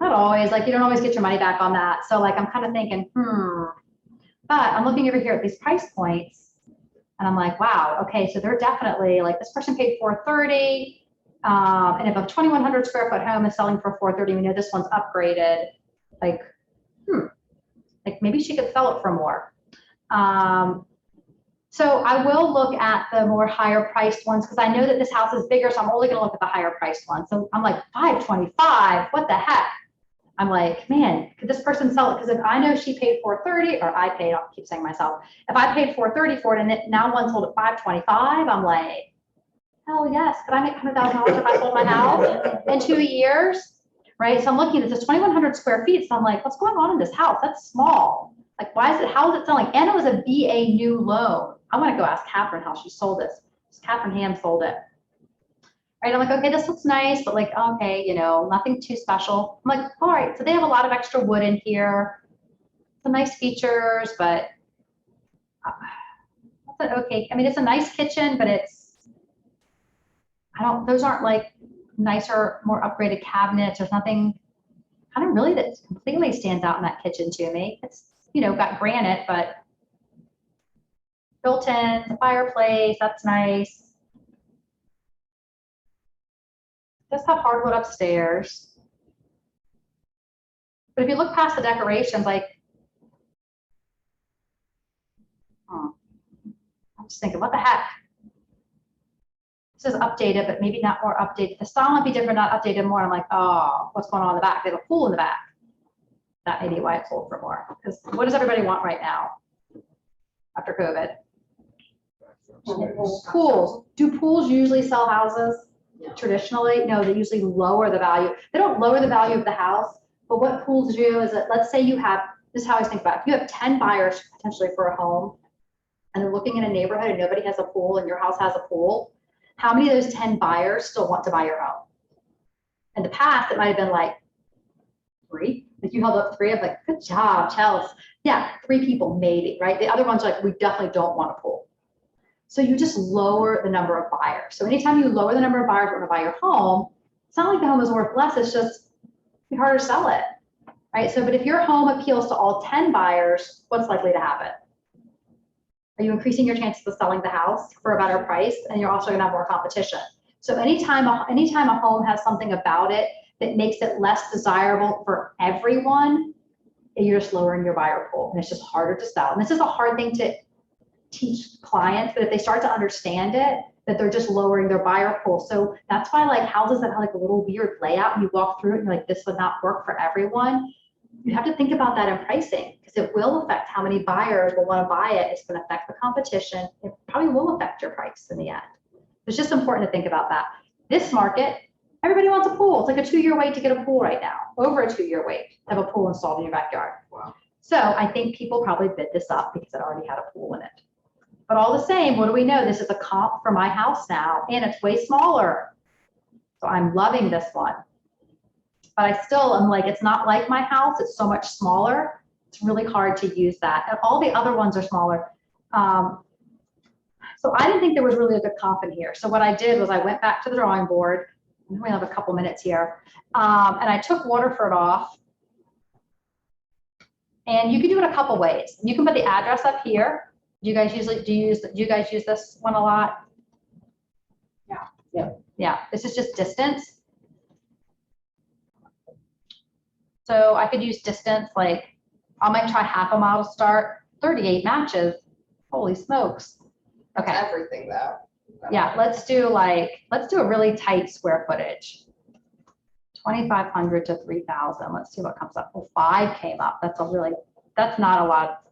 Not always, like you don't always get your money back on that. So like, I'm kind of thinking, but I'm looking over here at these price points and I'm like, wow, okay, so they're definitely like this person paid $430. And if a 2,100 square foot home is selling for $430, we know this one's upgraded. Like, like maybe she could sell it for more. So I will look at the more higher priced ones because I know that this house is bigger, so I'm only going to look at the higher priced ones. So I'm like, $525, what the heck? I'm like, man, could this person sell it? Because if I know she paid $430, or I paid, I'll keep saying myself, if I paid $430 for it and now one sold at $525, I'm like, hell yes, could I make $100,000 if I sold my house in 2 years? Right, so I'm looking at this 2,100 square feet, so I'm like, what's going on in this house? That's small. Like, how is it selling? And it was a VA new loan. I want to go ask Catherine how she sold this. Catherine Ham sold it. Right, I'm like, okay, this looks nice, but like, okay, nothing too special. I'm like, all right, so they have a lot of extra wood in here. Some nice features, but okay. I mean, it's a nice kitchen, but those aren't like nicer, more upgraded cabinets. There's nothing kind of really that completely stands out in that kitchen to me. It's, got granite, but built in, the fireplace, that's nice. It does have hardwood upstairs. But if you look past the decorations, like, I'm just thinking, what the heck? This is updated, but maybe not more updated. The style might be different, not updated more. I'm like, oh, what's going on in the back? They have a pool in the back. That may be why it sold for more. Because what does everybody want right now after COVID? Pools. Do pools usually sell houses? No. Traditionally? No, they usually lower the value. They don't lower the value of the house, but what pools do is that, let's say you have, this is how I think about it. If you have 10 buyers potentially for a home, and they're looking in a neighborhood and nobody has a pool and your house has a pool, how many of those 10 buyers still want to buy your home? In the past, it might have been like 3. Like you held up 3, I'm like, good job, Chelsea. Yeah, 3 people maybe, right? The other ones are like, we definitely don't want a pool. So you just lower the number of buyers. So anytime you lower the number of buyers who want to buy your home, it's not like the home is worth less, it's just it's harder to sell it, right? So, but if your home appeals to all 10 buyers, what's likely to happen? Are you increasing your chances of selling the house for a better price? And you're also gonna have more competition. So anytime a home has something about it that makes it less desirable for everyone, you're just lowering your buyer pool and it's just harder to sell. And this is a hard thing to teach clients, but if they start to understand it, that they're just lowering their buyer pool. So that's why like houses that have like a little weird layout and you walk through it and you're like, this would not work for everyone. You have to think about that in pricing because it will affect how many buyers will want to buy it. It's going to affect the competition. It probably will affect your price in the end. It's just important to think about that. This market, everybody wants a pool. It's like a 2-year wait to get a pool right now, over a 2-year wait to have a pool installed in your backyard. Wow. So I think people probably bid this up because it already had a pool in it. But all the same, what do we know? This is a comp for my house now, and it's way smaller. So I'm loving this one. But I still am like, it's not like my house. It's so much smaller. It's really hard to use that. And all the other ones are smaller. So I didn't think there was really a good comp in here. So what I did was I went back to the drawing board. We only have a couple minutes here. And I took Waterford off. And you can do it a couple ways. You can put the address up here. Do you guys use this one a lot? Yeah. Yeah. Yeah, this is just distance. So I could use distance, like I might try half a mile to start, 38 matches. Holy smokes. Okay. That's everything though. Yeah, let's do a really tight square footage. 2,500 to 3,000. Let's see what comes up. Well, 5 came up. That's not a lot.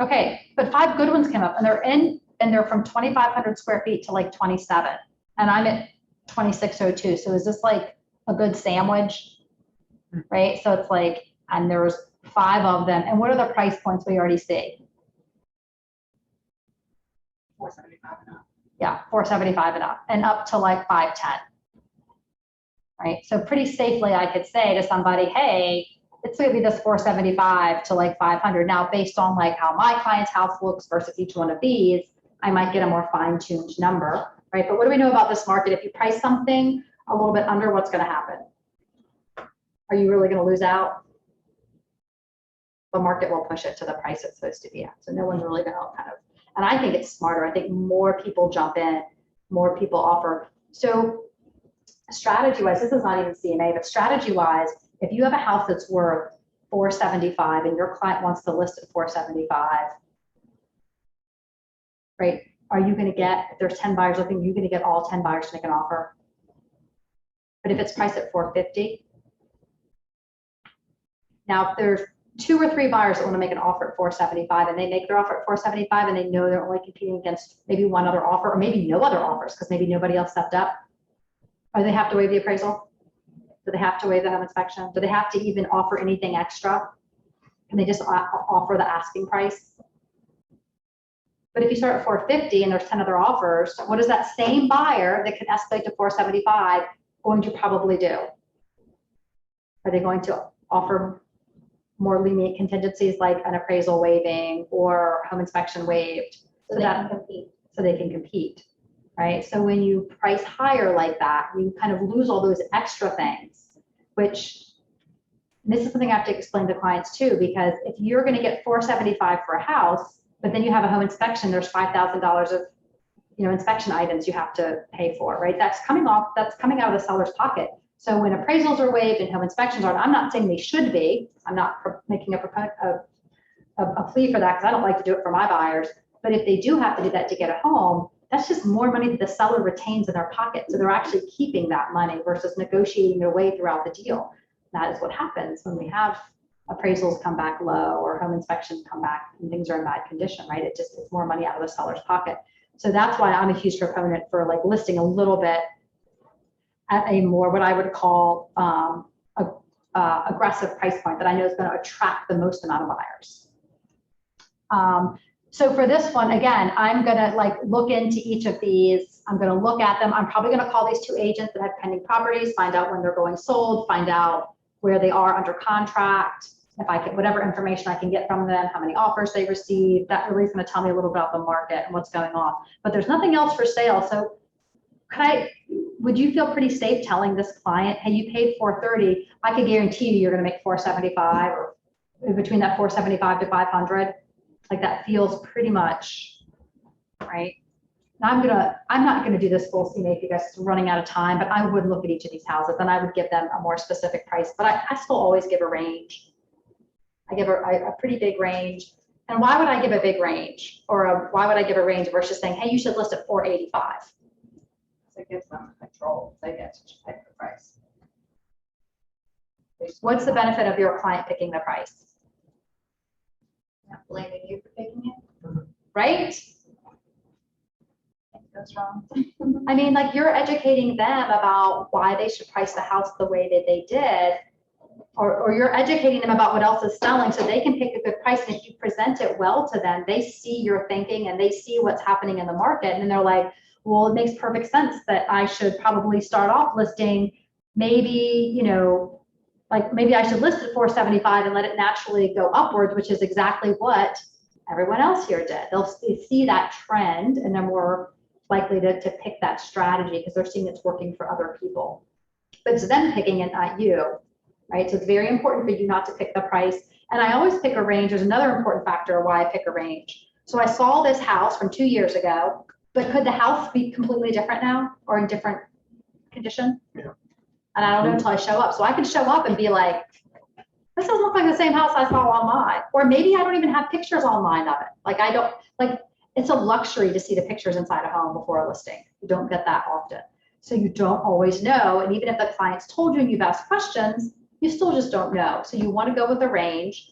Okay, but 5 good ones came up and they're from 2,500 square feet to like 27. And I'm at 2,602. So is this like a good sandwich? Right? So it's like, and there's 5 of them. And what are the price points we already see? 475 and up. Yeah, 475 and up, and up to like 510. Right? So pretty safely I could say to somebody, hey, it's going to be this 475 to like 500. Now, based on like how my client's house looks versus each one of these, I might get a more fine-tuned number, right? But what do we know about this market? If you price something a little bit under, what's going to happen? Are you really going to lose out? The market will push it to the price it's supposed to be at. So no one's really going to kind of, and I think it's smarter. I think more people jump in, more people offer. So strategy-wise, this is not even CMA, but strategy-wise, if you have a house that's worth 475 and your client wants to list at 475, right? Are you going to get, if there's 10 buyers looking, you're going to get all 10 buyers to make an offer? But if it's priced at 450, now if there's 2 or 3 buyers that want to make an offer at 475 and they make their offer at 475 and they know they're only competing against maybe one other offer or maybe no other offers because maybe nobody else stepped up, or they have to waive the appraisal? Do they have to waive the home inspection? Do they have to even offer anything extra? Can they just offer the asking price? But if you start at 450 and there's 10 other offers, what is that same buyer that can escalate to 475 going to probably do? Are they going to offer more lenient contingencies like an appraisal waiving or home inspection waived? So they can compete. So they can compete. Right? So when you price higher like that, you kind of lose all those extra things, which this is something I have to explain to clients too, because if you're going to get 475 for a house, but then you have a home inspection, there's $5,000 of, inspection items you have to pay for, right? That's coming out of the seller's pocket. So when appraisals are waived and home inspections are, I'm not saying they should be, I'm not making a a plea for that, because I don't like to do it for my buyers. But if they do have to do that to get a home, that's just more money that the seller retains in their pocket. So they're actually keeping that money versus negotiating their way throughout the deal. That is what happens when we have appraisals come back low or home inspections come back and things are in bad condition, right? It's more money out of the seller's pocket. So that's why I'm a huge proponent for like listing a little bit at a more, what I would call aggressive price point that I know is going to attract the most amount of buyers. So for this one, again, I'm going to like look into each of these. I'm going to look at them. I'm probably going to call these 2 agents that have pending properties, find out when they're going sold, find out where they are under contract. If I get whatever information I can get from them, how many offers they received, that really is going to tell me a little bit about the market and what's going on. But there's nothing else for sale. So would you feel pretty safe telling this client, hey, you paid $430, I could guarantee you you're going to make $475, or between that $475 to $500? Like that feels pretty much right. Now I'm not gonna do this full CMA because it's running out of time, but I would look at each of these houses and I would give them a more specific price, but I still always give a range. I give a pretty big range. And why would I give a big range, or why would I give a range versus saying, hey, you should list at 485? So it gives them control. They get to pick the price. What's the benefit of your client picking the price? Not blaming you for picking it. Right? That's wrong. I mean, like you're educating them about why they should price the house the way that they did, or you're educating them about what else is selling so they can pick a good price. And if you present it well to them, they see your thinking and they see what's happening in the market. And they're like, well, it makes perfect sense that I should probably start off listing maybe, you know, like maybe I should list at 475 and let it naturally go upwards, which is exactly what everyone else here did. They'll see that trend and they're more likely to pick that strategy because they're seeing it's working for other people. But it's them picking it, not you, right? So it's very important for you not to pick the price. And I always pick a range. There's another important factor of why I pick a range. So I saw this house from 2 years ago, but could the house be completely different now or in different condition? Yeah. And I don't know until I show up. So I can show up and be like, this doesn't look like the same house I saw online. Or maybe I don't even have pictures online of it. Like I don't, like it's a luxury to see the pictures inside a home before a listing. You don't get that often. So you don't always know. And even if the client's told you and you've asked questions, you still just don't know. So you want to go with a range.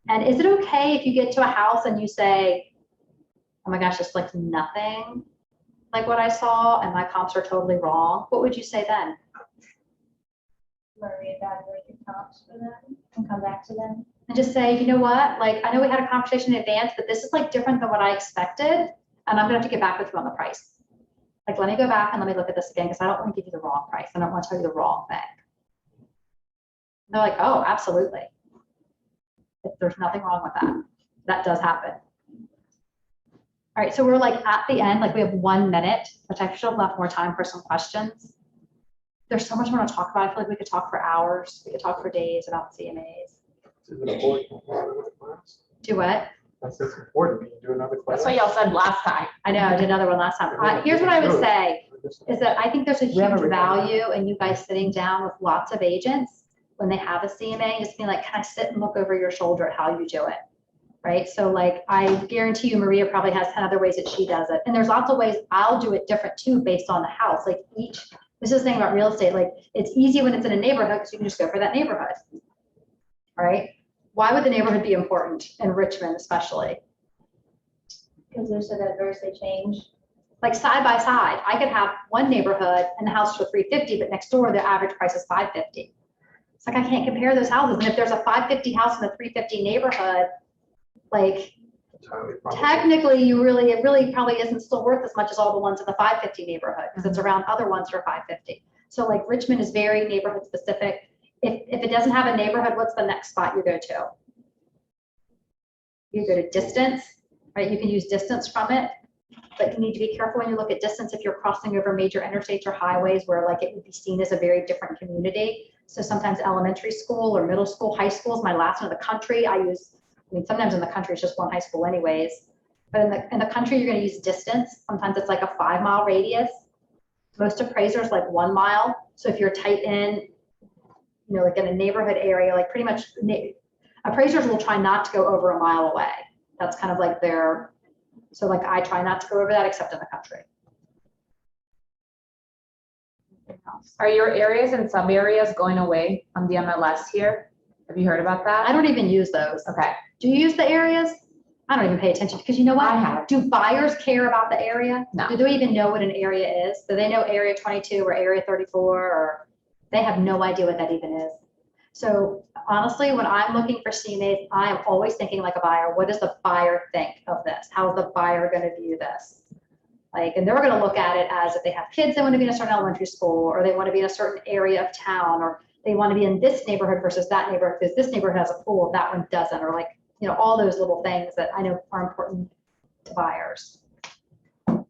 And is it okay if you get to a house and you say, oh my gosh, this looks nothing like what I saw and my comps are totally wrong? What would you say then? Reevaluate your comps for them and come back to them. And just say, you know what, like, I know we had a conversation in advance, but this is like different than what I expected. And I'm gonna have to get back with you on the price. Like, let me go back and let me look at this again, because I don't want to give you the wrong price. I don't want to tell you the wrong thing. They're like, oh, absolutely. There's nothing wrong with that. That does happen. All right, so we're like at the end, like we have 1 minute, which I should have left more time for some questions. There's so much more to talk about. I feel like we could talk for hours. We could talk for days about CMAs. Is it important to do another class? Do what? That's important. Can you do another class? That's what y'all said last time. I know, I did another one last time. Here's what I would say, is that I think there's a We have a huge recording. value in you guys sitting down with lots of agents when they have a CMA, just being like, can I sit and look over your shoulder at how you do it? Right? So like, I guarantee you Maria probably has 10 other ways that she does it. And there's lots of ways I'll do it different too, based on the house. Like this is the thing about real estate, like it's easy when it's in a neighborhood because you can just go for that neighborhood. All right? Why would the neighborhood be important in Richmond, especially? Because there's an adversely change. Like side by side, I could have one neighborhood and the house for 350, but next door the average price is 550. It's like I can't compare those houses. And if there's a 550 house in a 350 neighborhood, like technically it really probably isn't still worth as much as all the ones in the 550 neighborhood because it's around other ones that are 550. So like Richmond is very neighborhood specific. If it doesn't have a neighborhood, what's the next spot you go to? You go to distance, right? You can use distance from it, but you need to be careful when you look at distance if you're crossing over major interstates or highways where like it would be seen as a very different community. So sometimes elementary school or middle school, high school is my last one in the country. I mean, sometimes in the country it's just one high school anyways, but in the country you're going to use distance. Sometimes it's like a 5-mile radius. Most appraisers like 1 mile. So if you're tight in, you know, like in a neighborhood area, like pretty much Appraisers will try not to go over a mile away. That's kind of like their, so like I try not to go over that except in the country. Are your areas and sub areas going away on the MLS here? Have you heard about I that? don't even use those. Okay. Do you use the areas? I don't even pay attention because you know what? I have. Do buyers care about the area? No. Do they even know what an area is? Do they know area 22 or area 34 or they have no idea what that even is? So honestly, when I'm looking for CMAs, I am always thinking like a buyer. What does the buyer think of this? How's the buyer going to view this? Like, and they're going to look at it as if they have kids, they want to be in a certain elementary school, or they want to be in a certain area of town, or they want to be in this neighborhood versus that neighborhood because this neighborhood has a pool, that one doesn't, or like, you know, all those little things that I know are important to buyers. I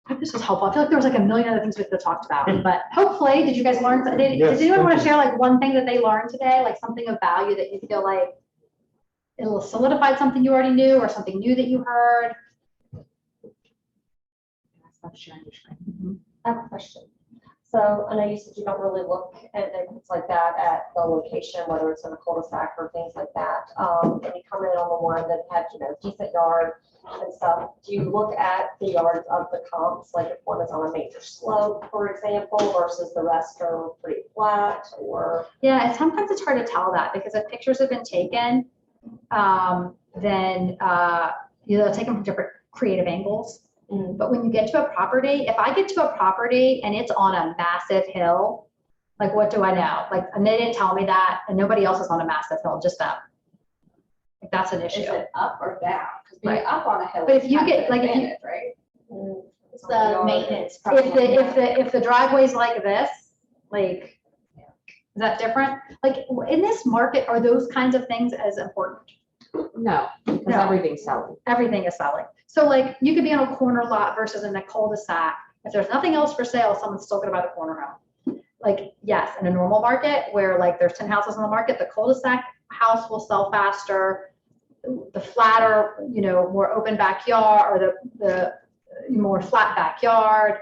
hope this was helpful. I feel like there was like a million other things we could have talked about, but hopefully, did you guys learn? Did Yes, anyone want thank to you. share like one thing that they learned today, like something of value that you feel like it'll solidify something you already knew or something new that you heard? Stop sharing your screen. I have a question. So I know you said you don't really look at things like that at the location, whether it's in a cul-de-sac or things like that. And you come in on the one that had, you know, decent yard and stuff. Do you look at the yards of the comps, like if one is on a major slope, for example, versus the rest are pretty flat or? Yeah, and sometimes it's hard to tell that because if pictures have been taken, then you know, take them from different creative angles. But when you get to a property, if I get to a property and it's on a massive hill, like what do I know? Like, and they didn't tell me that, and nobody else is on a massive hill, just them. Like, that's an Is issue. it up or down? Because being Right. up on a hill But is if you kind of get, an like, if you- advantage, right? It's the maintenance. If the driveway's like this, like, is that different? Like, in this market, are those kinds of things as important? No, because No. everything's selling. Everything is selling. So like, you could be on a corner lot versus in a cul-de-sac. If there's nothing else for sale, someone's still gonna buy the corner home. Like, yes, in a normal market where like there's 10 houses on the market, the cul-de-sac house will sell faster. The flatter, you know, more open backyard, or the more flat backyard.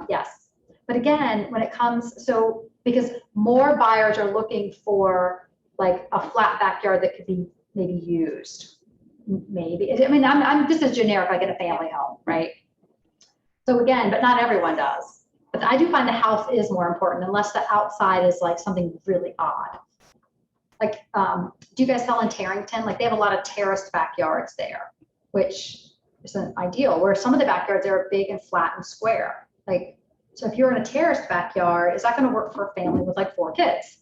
Yes. But again, when it comes, so because more buyers are looking for like a flat backyard that could be maybe used, maybe. I mean, I'm just as generic, like in a family home, right? So again, but not everyone does. But I do find the house is more important unless the outside is like something really odd. Like, do you guys sell in Tarrington? Like they have a lot of terraced backyards there, which isn't ideal, where some of the backyards are big and flat and square. Like, so if you're in a terraced backyard, is that going to work for a family with like 4 kids?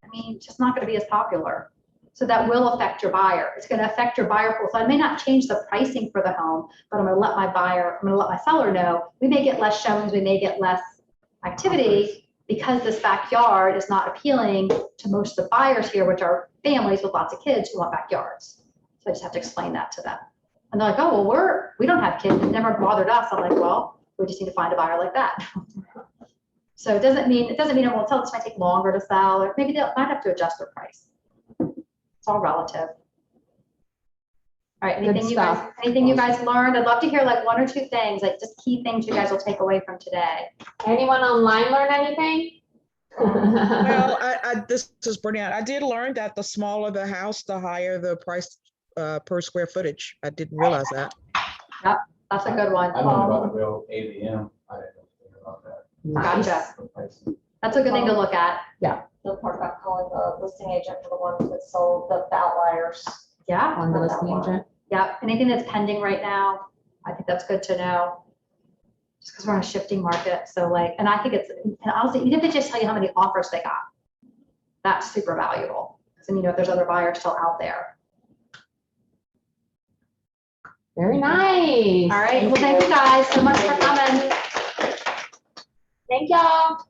I mean, it's just not going to be as popular. So that will affect your buyer. It's going to affect your buyer pool. So I may not change the pricing for the home, but I'm going to let my seller know, we may get less showings, we may get less activity because this backyard is not appealing to most of the buyers here, which are families with lots of kids who want backyards. So I just have to explain that to them. And they're like, oh, well, we don't have kids. It never bothered us. I'm like, well, we just need to find a buyer like that. So it doesn't mean it won't sell. This might take longer to sell, or maybe they might have to adjust their price. It's all relative. All right, anything you guys learned? I'd love to hear like 1 or 2 things, like just key things you guys will take away from today. Anyone online learn anything? Well, this is brilliant. I did learn that the smaller the house, the higher the price per square footage. I didn't realize that. That's a good one. I know about the real AVM. I didn't know anything about that. Gotcha. The pricing. That's a good thing to look at. The part about calling the listing agent for the ones that sold the outliers. Yeah. On the listing agent. Yeah. Anything that's pending right now, I think that's good to know. Just because we're in a shifting market. So like, and I think it's, and honestly, even if they just tell you how many offers they got, that's super valuable. Because then you know if there's other buyers still out there. Very nice. All right. Well, thank you guys so much for coming. Thank y'all.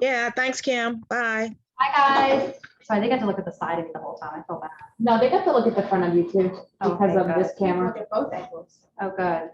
Yeah, thanks, Kim. Bye. Bye, guys. So I think I have to look at the side of me the whole time. I feel bad. No, they got to look at the front of you too Oh, because thank of this camera. Look at both angles. Oh, good.